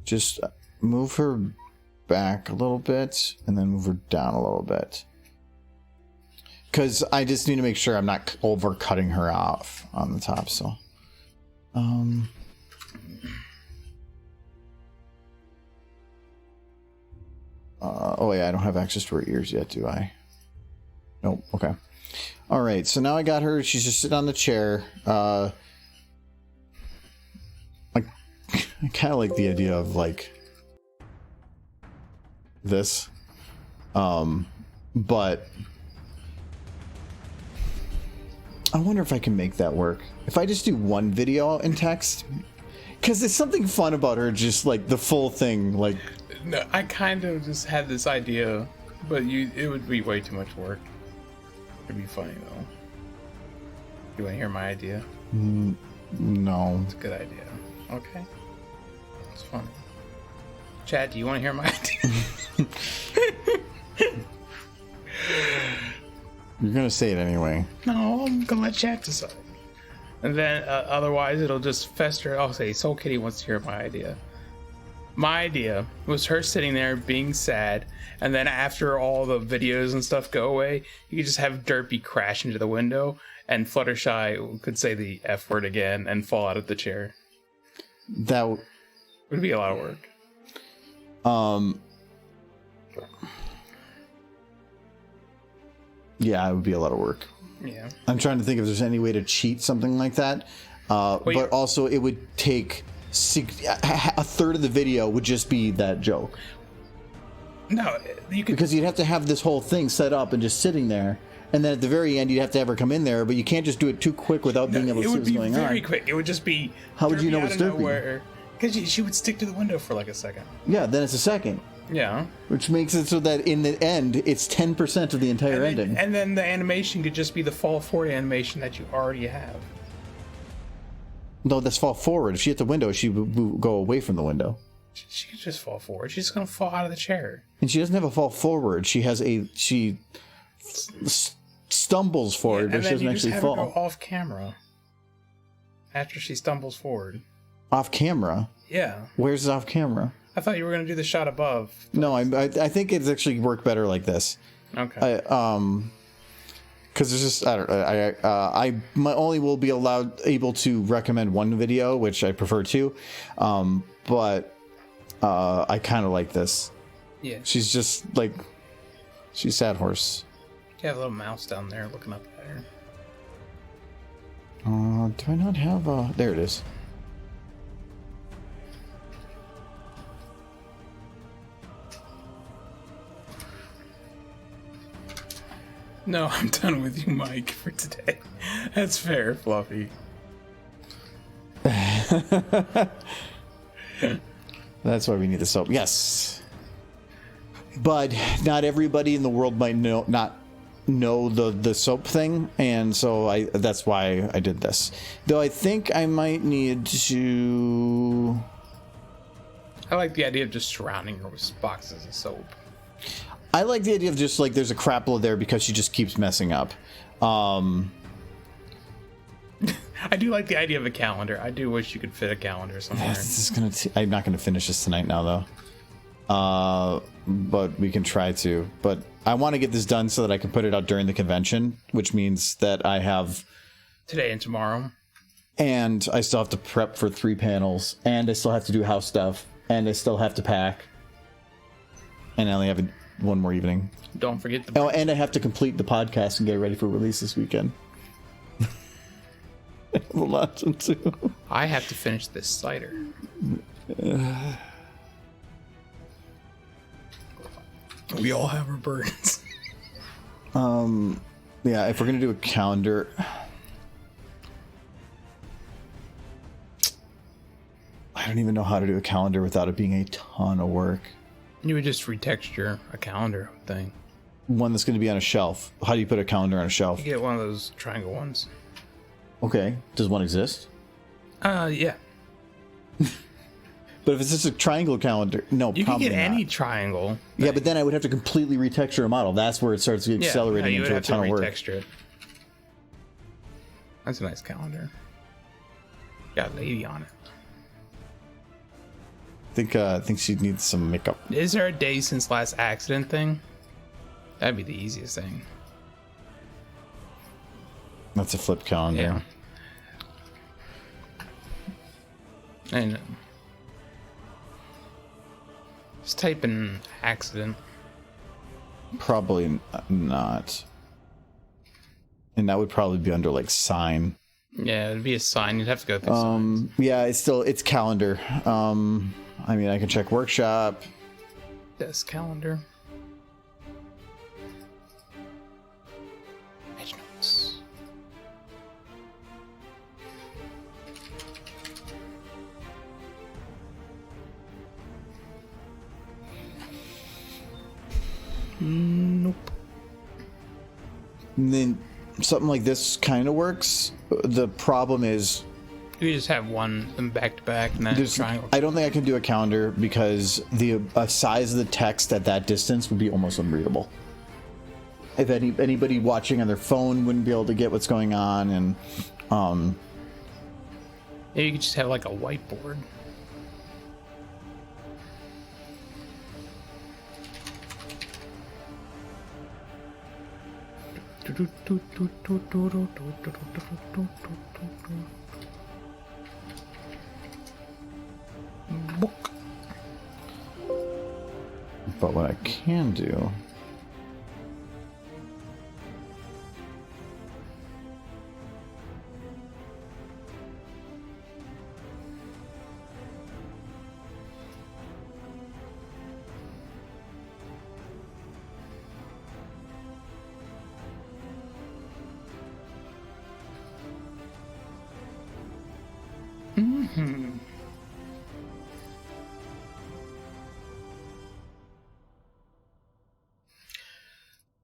just move her back a little bit and then move her down a little bit, because I just need to make sure I'm not over cutting her off on the top. So oh yeah, I don't have access to her ears yet, do I? Nope. Okay. All right. So now I got her. She's just sitting on the chair. I kind of like the idea of like this, but I wonder if I can make that work. If I just do one video in text, because there's something fun about her, just like the full thing. Like, no, I kind of just had this idea, but it would be way too much work. It'd be funny though. You want to hear my idea? No. It's a good idea. Okay. It's funny. Chad, do you want to hear my idea? You're gonna say it anyway. No, I'm gonna let Chad decide. And then otherwise it'll just fester. I'll say Soul Kitty wants to hear my idea. My idea was her sitting there being sad, and then after all the videos and stuff go away, you could just have Derpy crash into the window, and Fluttershy could say the F word again and fall out of the chair. That would be a lot of work. Yeah, it would be a lot of work. Yeah. I'm trying to think if there's any way to cheat something like that. But also it would take... a third of the video would just be that joke. No, you could, because you'd have to have this whole thing set up and just sitting there, and then at the very end you'd have to have her come in there, but you can't just do it too quick without being able to see what's going on. It would be very quick. It would just be... How would you know it's Derpy? Because she would stick to the window for like a second. Yeah, then it's a second. Yeah. Which makes it so that in the end, it's 10% of the entire ending. And then the animation could just be the fall forward animation that you already have. No, that's fall forward. If she hit the window, she would go away from the window. She could just fall forward. She's just gonna fall out of the chair. And she doesn't have a fall forward. She has she stumbles forward, but she doesn't actually fall. Her go off camera after she stumbles forward. Off camera? Yeah. Where's off camera? I thought you were gonna do the shot above. No, I think it's actually worked better like this. Okay. Because there's just I only will be able to recommend one video, which I prefer to, but I kind of like this. Yeah. She's just like, she's Sad Horse. You have a little mouse down there looking up at her. Do I not have a? There it is. No, I'm done with you, Mike, for today. That's fair, Fluffy. That's why we need the soap. Yes. But not everybody in the world might not know the soap thing, and so that's why I did this. Though I think I might need to... I like the idea of just surrounding her with boxes of soap. I like the idea of just like there's a crapula there because she just keeps messing up. I do like the idea of a calendar. I do wish you could fit a calendar somewhere. This is I'm not gonna finish this tonight now though. But we can try to. But I want to get this done so that I can put it out during the convention, which means that I have today and tomorrow. And I still have to prep for 3 panels, and I still have to do house stuff, and I still have to pack. And I only have one more evening. Don't forget the... Oh, and I have to complete the podcast and get ready for release this weekend. I have a lot to do. I have to finish this cider. We all have our burdens. Yeah, if we're gonna do a calendar, I don't even know how to do a calendar without it being a ton of work. You would just retexture a calendar thing. One that's going to be on a shelf. How do you put a calendar on a shelf? You get one of those triangle ones. Okay. Does one exist? Yeah. But if it's just a triangle calendar, no, You can probably get not. any triangle. Yeah, but then I would have to completely retexture a model. That's where it starts accelerating you would into a have to ton of work. retexture it. That's a nice calendar. Got a lady on it. I think she needs some makeup. Is there a day since last accident thing? That'd be the easiest thing. That's a flip calendar. Yeah. I know. Just type in accident. Probably not. And that would probably be under like sign. Yeah, it'd be a sign. You'd have to go through signs. Yeah, it's calendar. I mean, I can check workshop. Desk calendar. Page notes. Nope. And then something like this kind of works. The problem is You just have them back to back and then a triangle. I don't think I can do a calendar because the size of the text at that distance would be almost unreadable. If anybody watching on their phone wouldn't be able to get what's going on, and Yeah, you could just have like a whiteboard. Book. but what I can do.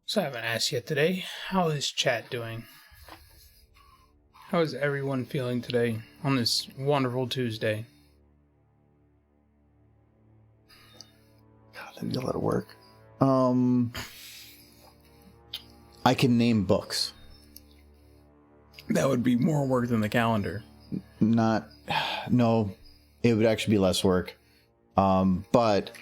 So I haven't asked yet today. How is chat doing? How is everyone feeling today on this wonderful Tuesday? God, that'd be a lot of work. I can name books. That would be more work than the calendar. No, it would actually be less work. But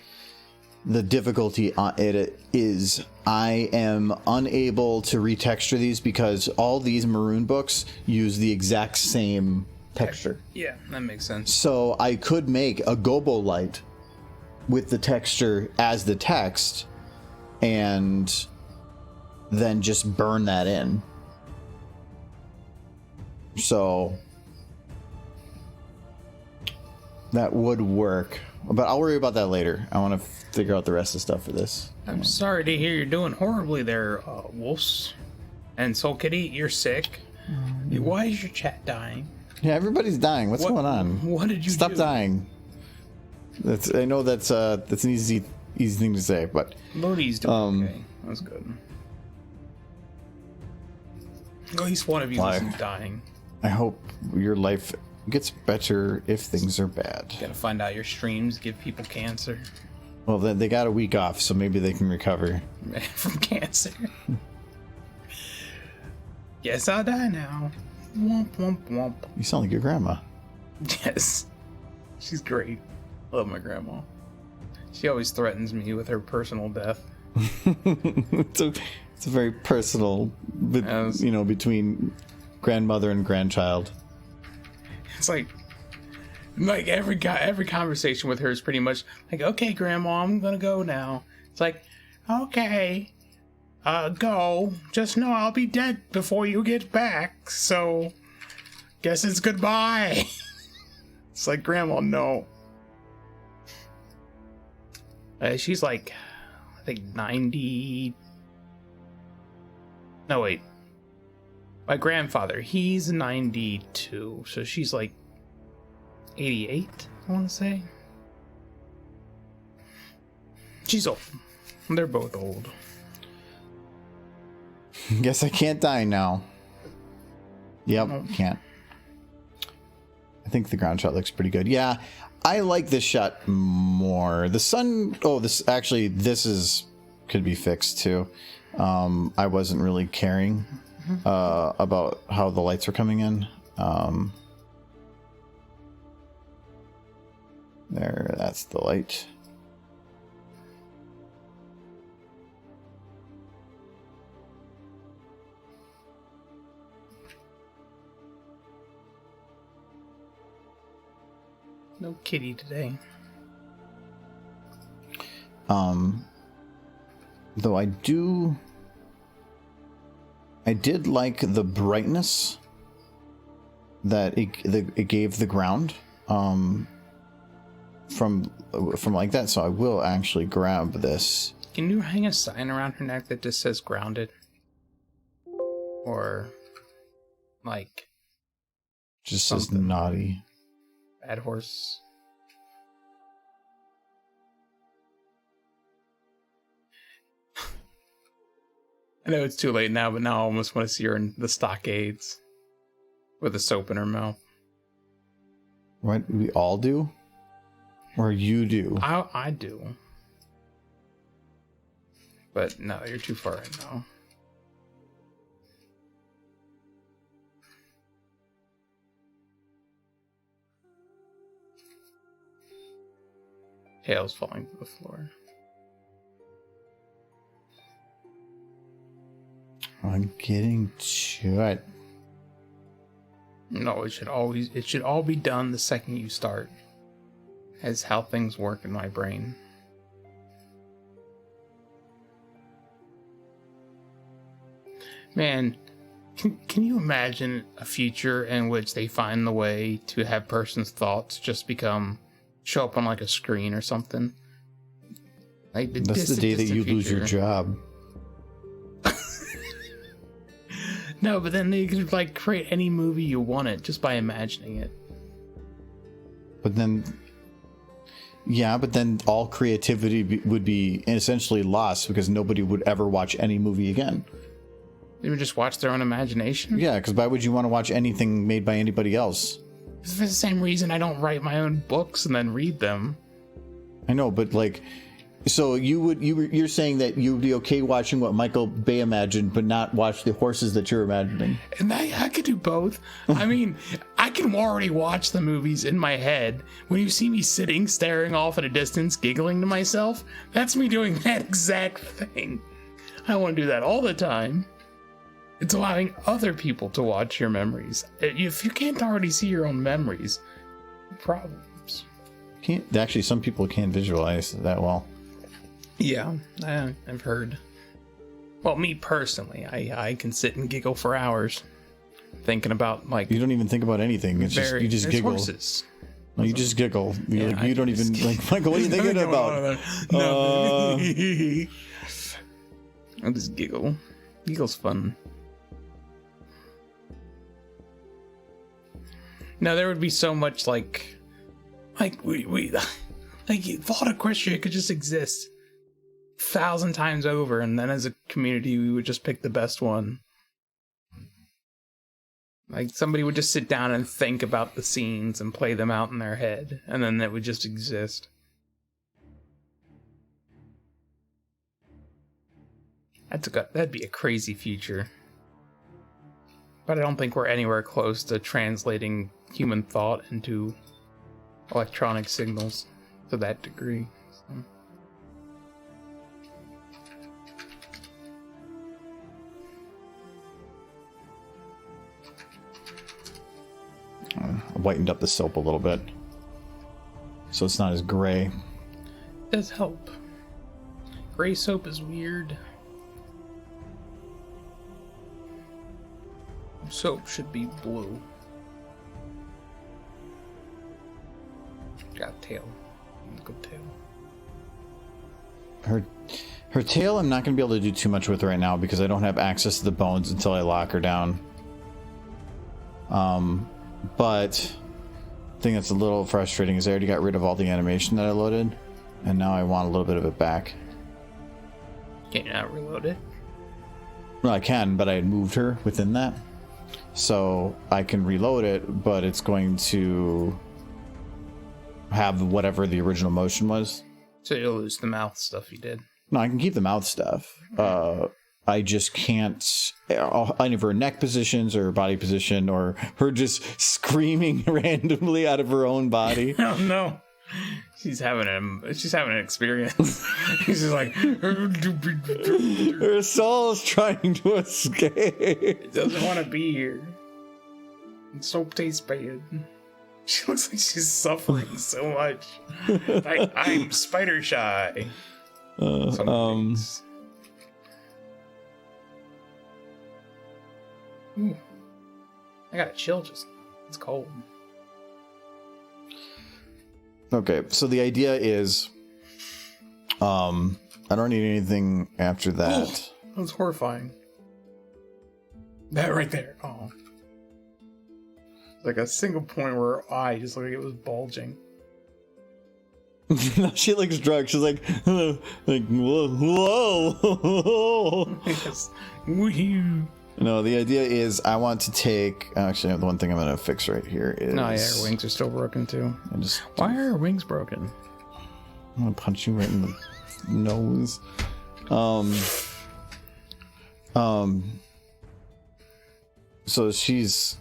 the difficulty on it is I am unable to retexture these because all these maroon books use the exact same texture. Yeah, that makes sense. So I could make a gobo light with the texture as the text and then just burn that in. So that would work, but I'll worry about that later. I want to figure out the rest of the stuff for this. I'm sorry to hear you're doing horribly there, Wolves. And Soul Kitty, you're sick. Why is your chat dying? Yeah, everybody's dying. What's going on? What did you Stop do? dying. I know that's an easy thing to say, but Lodi's doing okay. That's good. At least one of you isn't dying. I hope your life gets better if things are bad. Gotta find out your streams give people cancer. Well, then they got a week off, so maybe they can recover. From cancer. Yes, I'll die now. Womp, womp, womp. You sound like your grandma. Yes. She's great. Love my grandma. She always threatens me with her personal death. It's a very personal, between grandmother and grandchild. It's like every conversation with her is pretty much like, okay, Grandma, I'm gonna go now. It's like, okay, go. Just know I'll be dead before you get back. So, guess it's goodbye. It's like, Grandma, no. She's like, I think 90. No, wait. My grandfather, he's 92, so she's like 88, I want to say. She's old. They're both old. Guess I can't die now. Yep, can't. I think the ground shot looks pretty good. Yeah, I like this shot more. The sun... Oh, this could be fixed too. I wasn't really caring about how the lights were coming in. There, that's the light. No kitty today. Though I did like the brightness that it gave the ground from like that, so I will actually grab this. Can you hang a sign around her neck that just says grounded? Or like Just says naughty. Bad horse. I know it's too late now, but now I almost want to see her in the stockades with a soap in her mouth. What, we all do? Or you do? I do. But no, you're too far in now. Tail's falling to the floor. I'm getting to it. No, it should all be done the second you start. As how things work in my brain. Man, can you imagine a future in which they find the way to have person's thoughts just show up on like a screen or something? Like that's the day that you lose your job. No, but then you could like create any movie you wanted just by imagining it. But then, yeah, but then all creativity would be essentially lost because nobody would ever watch any movie again. They would just watch their own imagination? Yeah, because why would you want to watch anything made by anybody else? It's for the same reason I don't write my own books and then read them. I know, but like, so you're saying that you would be okay watching what Michael Bay imagined, but not watch the horses that you're imagining. And I could do both. I mean, I can already watch the movies in my head. When you see me sitting, staring off at a distance, giggling to myself, that's me doing that exact thing. I want to do that all the time. It's allowing other people to watch your memories. If you can't already see your own memories, problems. Actually, some people can't visualize that well. Yeah, I've heard. Well, me personally, I can sit and giggle for hours, thinking about like. You don't even think about anything. It's just you just giggle. Horses. No, you just giggle. You don't even like Michael. What are you thinking about? No. I just giggle. Giggle's fun. Now there would be so much like we thought of Equestria could just exist 1,000 times over, and then as a community we would just pick the best one. Like somebody would just sit down and think about the scenes and play them out in their head, and then it would just exist. That'd be a crazy future. But I don't think we're anywhere close to translating human thought into electronic signals to that degree. So. I whitened up the soap a little bit, so it's not as gray. It does help. Gray soap is weird. Soap should be blue. Got tail. Good tail. her tail I'm not going to be able to do too much with right now because I don't have access to the bones until I lock her down. But the thing that's a little frustrating is I already got rid of all the animation that I loaded, and now I want a little bit of it back. Can you not reload it? Well, I can, but I had moved her within that. So I can reload it, but it's going to have whatever the original motion was. So you'll lose the mouth stuff you did. No, I can keep the mouth stuff. I just can't any of her neck positions or body position or her just screaming randomly out of her own body. Oh no. She's having an experience. She's just like her soul's trying to escape. It doesn't want to be here. Soap tastes bad. She looks like she's suffering so much. Like I'm spider shy. Ooh. I got a chill just now. It's cold. Okay, so the idea is I don't need anything after that. That was horrifying. That right there. Oh. Like a single point where her eye just looked like it was bulging. She looks drunk. She's like whoa. Yes. Woo-hoo. No, the idea is I want to take. Actually, the one thing I'm going to fix right here is. No, yeah, her wings are still broken too. Why are her wings broken? I'm going to punch you right in the nose. So she's.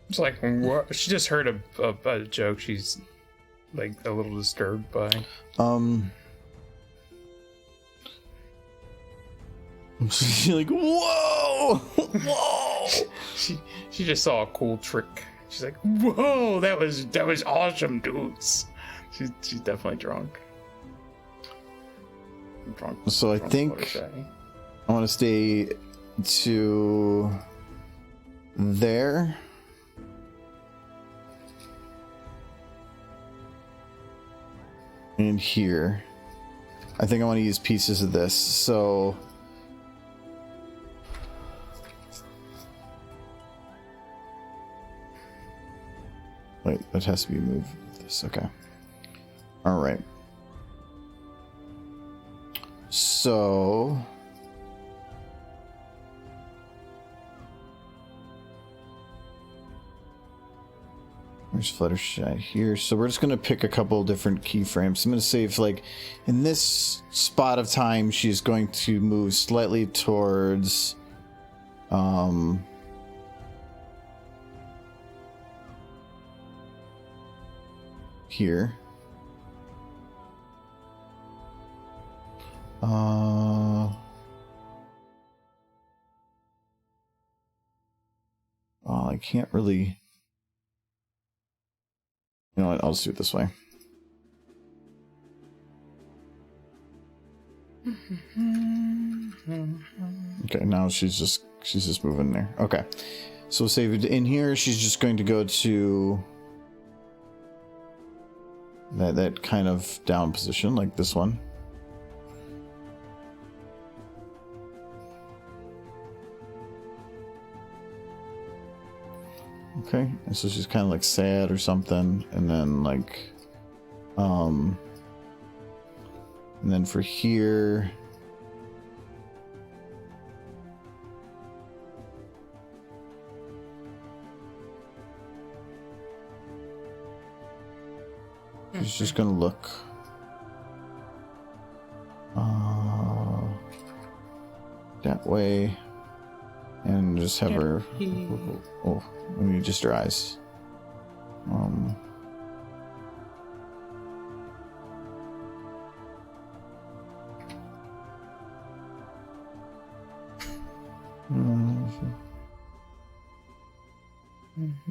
It's like what? She just heard a joke. She's like a little disturbed by. She's like, whoa. She just saw a cool trick. She's like, whoa, that was awesome, dudes. She's definitely drunk. So I think I want to stay to there. And here. I think I want to use pieces of this. So wait, that has to be moved. This, okay. All right. So there's Fluttershy here. So we're just going to pick a couple different keyframes. I'm going to say if like in this spot of time, she's going to move slightly towards here. I can't really. You know what? I'll just do it this way. Okay, now she's just moving there. Okay, so we'll save it in here. She's just going to go to that kind of down position, like this one. Okay, and so she's kind of like sad or something, and then like, and then for here, she's just gonna look that way, and just have her. Oh, maybe just her eyes.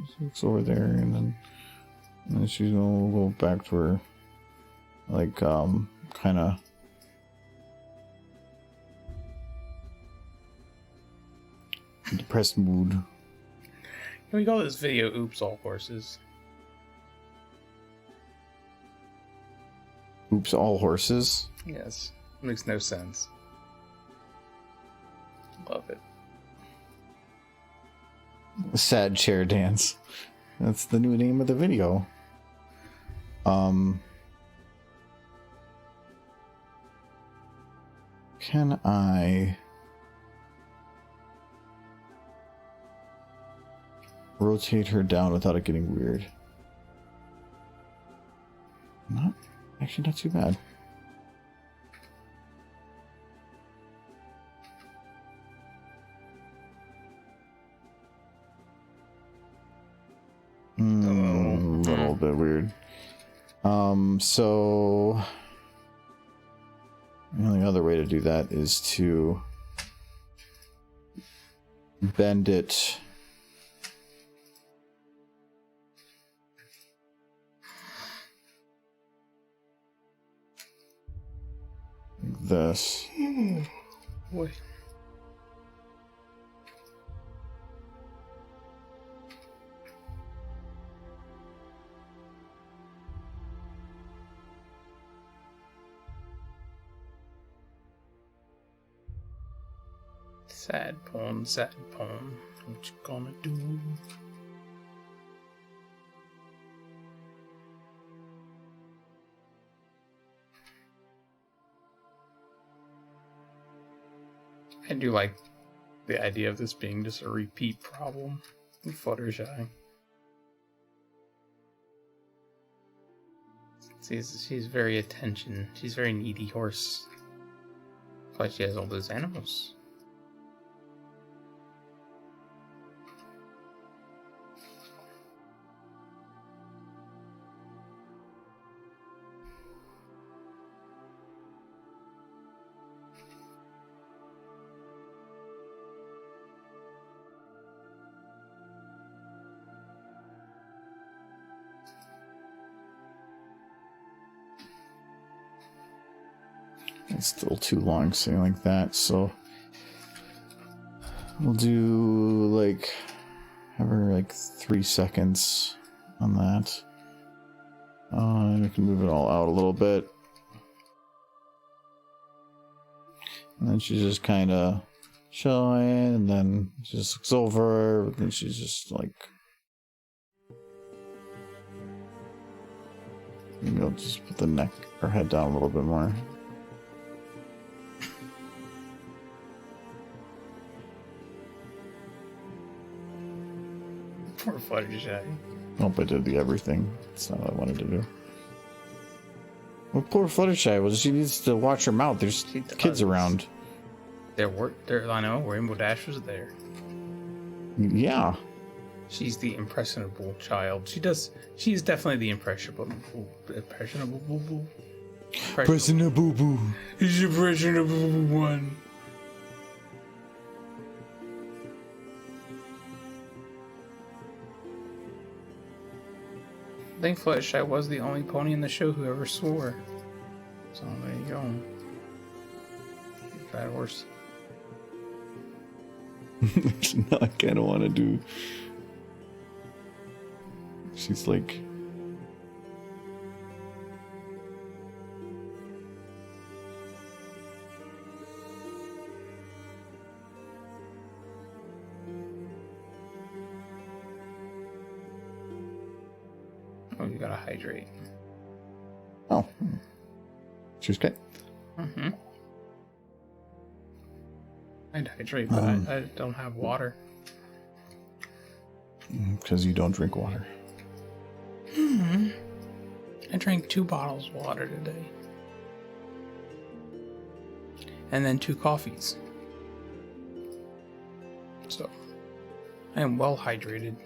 She looks over there, and then she's gonna go back to her, like, kind of. Depressed mood. Can we call this video "Oops, All Horses"? Oops, all horses. Yes. Makes no sense. Love it. Sad chair dance. That's the new name of the video. Can I rotate her down without it getting weird? Actually not too bad. A little bit weird. So the only other way to do that is to bend it like this. Boy. Sad poem, sad poem. What you gonna do? I do like the idea of this being just a repeat problem with Fluttershy. She's very attention. She's very needy horse. That's why she has all those animals. It's still too long saying like that, so we'll do like have her like 3 seconds on that. And we can move it all out a little bit. And then she's just kind of chilling, and then she just looks over, and she's just like, maybe I'll just put the neck or head down a little bit more. Poor Fluttershy. Nope, I did the everything. That's not what I wanted to do. Well, poor Fluttershy. Well, she needs to watch her mouth. There's kids around. There, I know. Rainbow Dash was there. Yeah. She's the impressionable child. She's definitely the impressionable boo. Pressing a boo boo. She's the impressionable one. I think Fluttershy was the only pony in the show who ever swore. So there you go. Bad horse. No, I kind of want to do. She's like. Oh, you gotta hydrate. Oh. She's okay. Mm-hmm. I'd hydrate, but I don't have water. Because you don't drink water. Mm-hmm. I drank 2 bottles of water today. And then 2 coffees. So, I am well hydrated.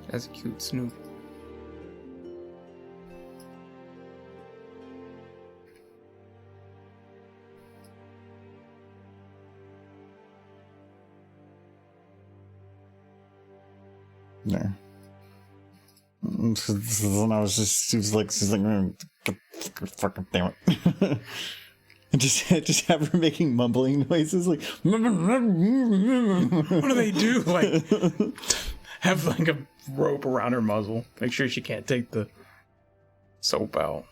That's a cute Snoop. There. So I was just, she's like, fucking damn it. And just have her making mumbling noises like. What do they do? Like, have like a rope around her muzzle. Make sure she can't take the soap out.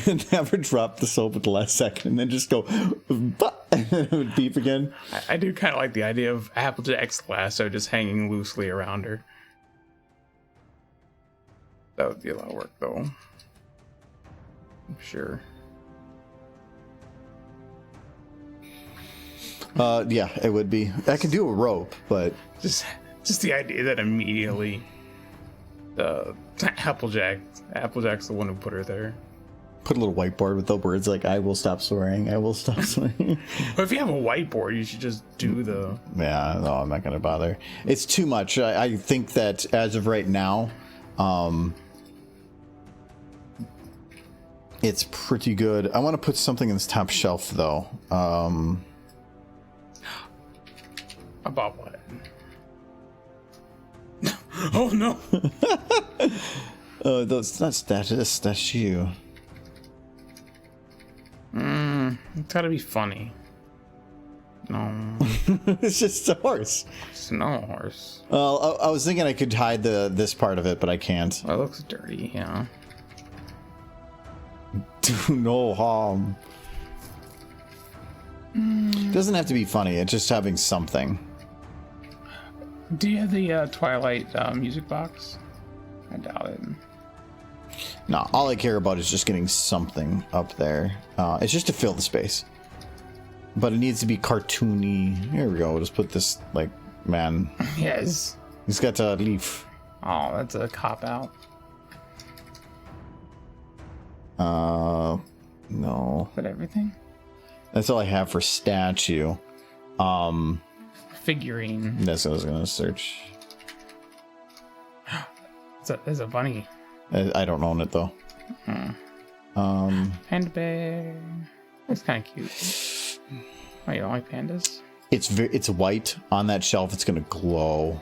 And have her drop the soap at the last second and then just go, bah, and then it would beep again. I do kind of like the idea of Applejack's lasso just hanging loosely around her. That would be a lot of work, though. I'm sure. Yeah, it would be. I could do a rope, but Just the idea that immediately Applejack's the one who put her there. put a little whiteboard with the words like "I will stop swearing," "I will stop swearing." But if you have a whiteboard, you should just do the. Yeah, no, I'm not gonna bother. It's too much. I think that as of right now, it's pretty good. I want to put something in this top shelf though. About what? Oh no! Oh, that's you. It's gotta be funny. No, It's just a horse. it's no horse. Well, I was thinking I could hide this part of it, but I can't. Well, it looks dirty, yeah. Do no harm. Doesn't have to be funny. It's just having something. Do you have the Twilight music box? I doubt it. No, all I care about is just getting something up there. It's just to fill the space. But it needs to be cartoony. Here we go. We'll just put this, like, man. Yes. He's got a leaf. Oh, that's a cop out. No. But everything? That's all I have for statue. Figurine. That's what I was gonna search. There's a bunny. I don't own it though. Panda bear. That's kind of cute. Oh, you don't like pandas? It's white on that shelf. It's gonna glow.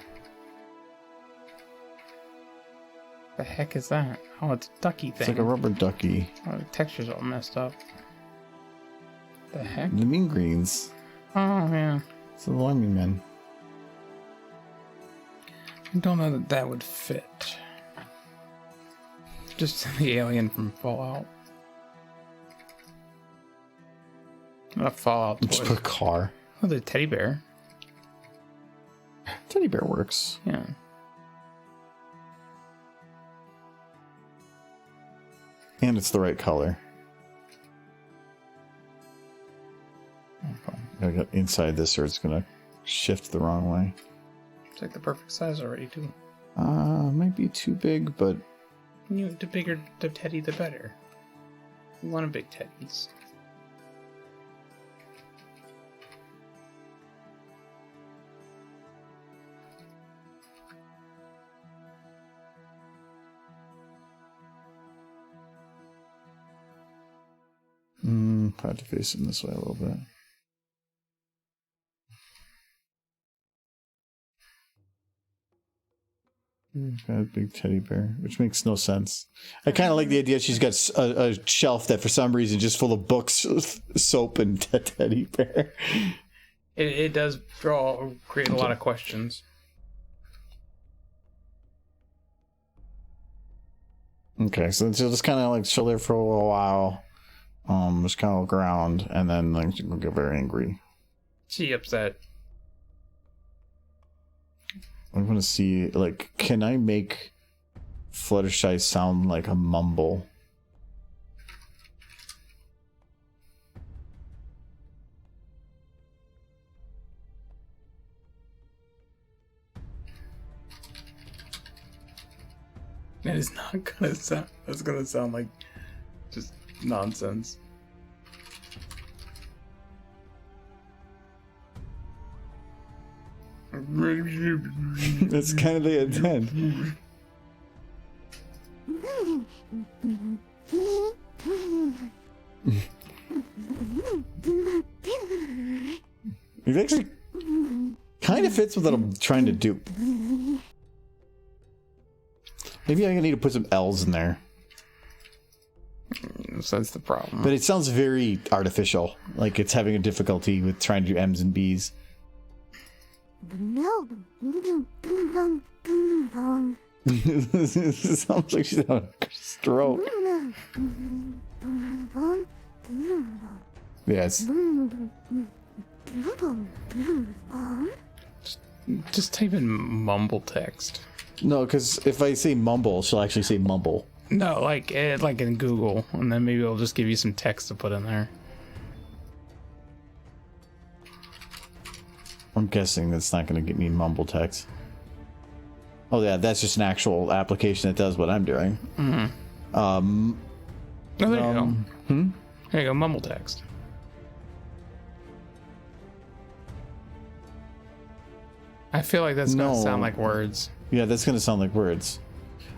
The heck is that? Oh, it's a ducky thing. It's like a rubber ducky. Oh, the texture's all messed up. The heck? The mean greens. Oh, yeah. It's the Lormy men. I don't know that would fit. Just the alien from Fallout. Not Fallout Just toy. put a car. Oh, the teddy bear. Teddy bear works. Yeah. And it's the right color. Okay. Gotta get inside this or it's gonna shift the wrong way. It's like the perfect size already, too. Might be too big, but The bigger the teddy, the better. You want a big teddies. Probably have to face him this way a little bit. Got a big teddy bear, which makes no sense. I kind of like the idea she's got a shelf that for some reason just full of books, soap, and teddy bear. It does create a lot of questions. Okay, so she'll just kind of like chill there for a little while. Just kind of look around, and then like she'll get very angry. She upset. I want to see, like, can I make Fluttershy sound like a mumble? It is not gonna sound. That's gonna sound like just nonsense. That's kind of the intent. It actually kind of fits with what I'm trying to do. Maybe I need to put some L's in there. sounds. That's the problem. But it sounds very artificial. Like it's having a difficulty with trying to do M's and B's. It sounds like she's having a stroke. Yes. Just type in mumble text. No, because if I say mumble, she'll actually say mumble. No, like in Google, and then maybe it'll just give you some text to put in there. I'm guessing that's not going to get me mumble text. Oh yeah, that's just an actual application that does what I'm doing. Mm-hmm. Oh, there you go. There you go, mumble text. I feel like that's gonna sound like words. Yeah, that's gonna sound like words.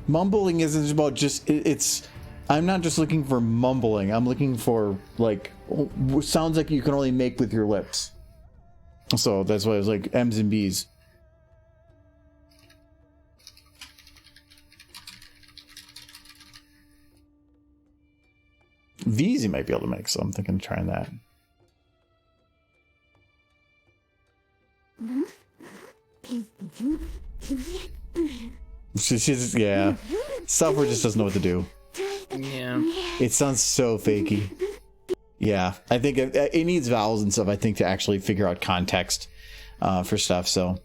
Mumbling isn't about just it's. I'm not just looking for mumbling. I'm looking for like sounds like you can only make with your lips. So that's why I was like M's and B's. V's you might be able to make, so I'm thinking of trying that. She's yeah. Software just doesn't know what to do. Yeah. It sounds so fakey. Yeah, I think it needs vowels and stuff, I think, to actually figure out context for stuff. So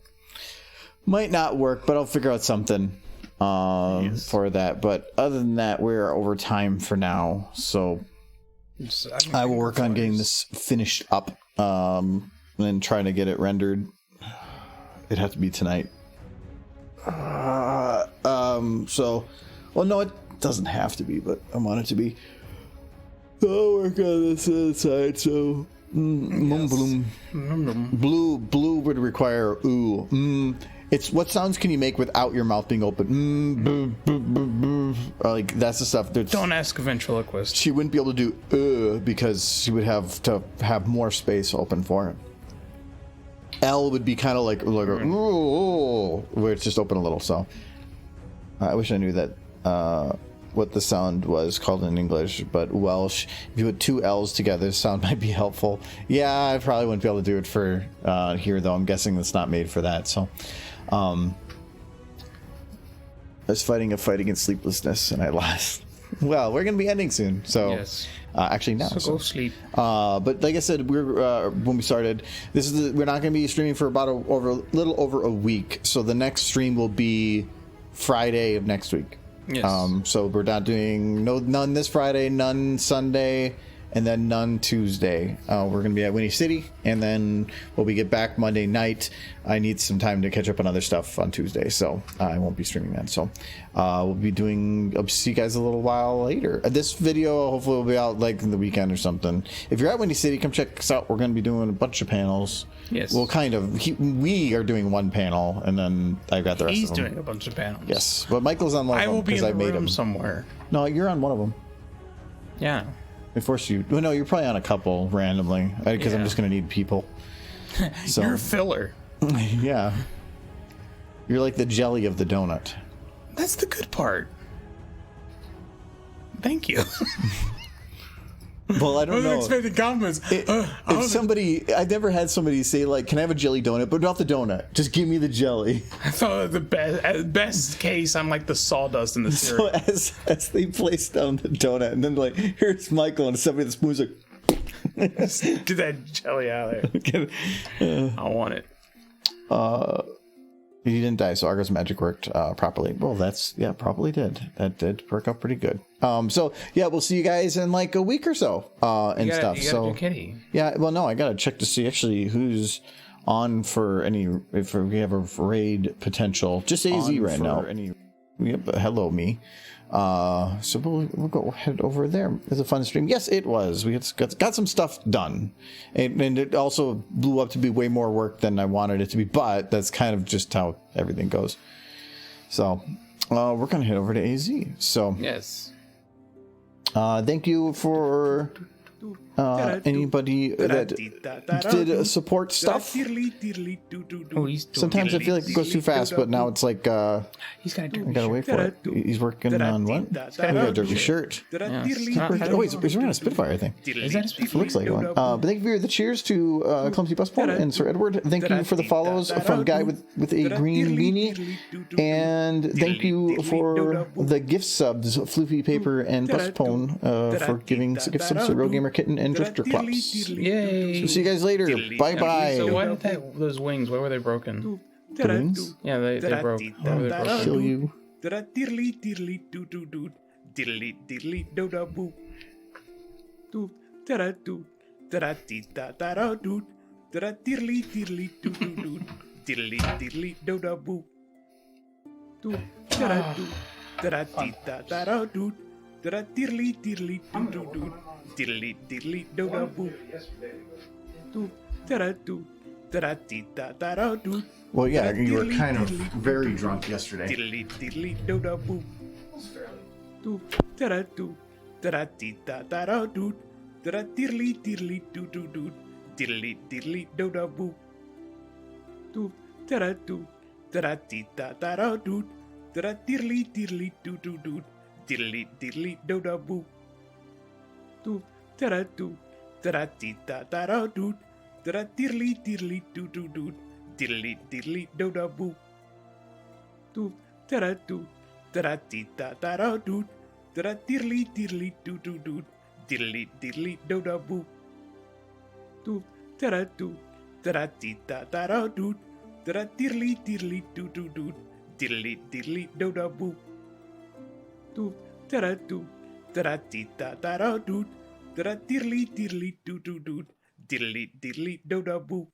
might not work, but I'll figure out something for that. But other than that, we're over time for now. So I will work on getting this finished up and trying to get it rendered. It'd have to be tonight. Well, no, it doesn't have to be, but I want it to be. I'll work on this side, so blue would require ooh. It's what sounds can you make without your mouth being open? Like that's the stuff. Don't ask a ventriloquist. She wouldn't be able to do because she would have to have more space open for it. L would be kind of like ooh, where it's just open a little. So I wish I knew that what the sound was called in English, but Welsh. If you put two L's together, the sound might be helpful. Yeah, I probably wouldn't be able to do it for here, though. I'm guessing that's not made for that. So I was fighting a fight against sleeplessness, and I lost. Well, we're going to be ending soon, so yes. Actually now. So go sleep. But like I said, we're when we started, we're not going to be streaming for about a little over a week. So the next stream will be Friday of next week. Yes. So we're not doing none this Friday, none Sunday, and then none Tuesday. We're going to be at Whinny City, and then when we get back Monday night, I need some time to catch up on other stuff on Tuesday, so I won't be streaming then. So we'll be doing. I'll see you guys a little while later. This video hopefully will be out like in the weekend or something. If you're at Whinny City, come check us out. We're going to be doing a bunch of panels. Yes. Well, kind of. We are doing one panel, and then I've got the rest He's of them. doing a bunch of panels. Yes, but Michael's on one of I them will be in because the I made room him somewhere. No, you're on one of them. Yeah. I forced you. Well, no, you're probably on a couple randomly because I'm Yeah. just going to need people. So You're a filler. yeah, you're like the jelly of the donut. That's the good part. Thank you. Well, I don't know. expecting compliments. If somebody, I've never had somebody say like, "Can I have a jelly donut?" But not the donut. Just give me the jelly. I thought the best case, I'm like the sawdust in the So cereal. as they place down the donut, and then like, here's Michael, and somebody with the spoon's like, Get that jelly out of there. I want it. He didn't die, so Argo's magic worked properly. Well, probably did. That did work out pretty good. So yeah, we'll see you guys in like a week or so and stuff. Do Kitty. Yeah, well, no, I gotta check to see actually who's on for if we have a raid potential. Just AZ right now. Yep, hello me. So we'll go head over there. It was a fun stream. Yes, it was. We got some stuff done, and it also blew up to be way more work than I wanted it to be. But that's kind of just how everything goes. So we're gonna head over to AZ. So Yes. thank you for anybody that did support stuff. Oh, he's doing Sometimes I feel like it goes too fast, but now it's like he's got a I dirty gotta wait for it. He's working on what? Oh, he got a dirty shirt. Yeah. Oh, he's wearing a Spitfire, I think. Is that It looks like one. But thank you for the cheers to Clumsy Busboy and Sir Edward. Thank you for the follows from Guy with a green beanie. And thank you for the gift subs, Floofy Paper and Buspone, for giving gift subs to Real Gamer Kitten and Drifter Clubs. Yay! So see you guys later. Bye bye. So why did those wings? Why were they broken? The wings? Yeah, they broke. Why were they broken? Kill you. Well, yeah, you were kind of very drunk yesterday. Diddly diddly do da boo.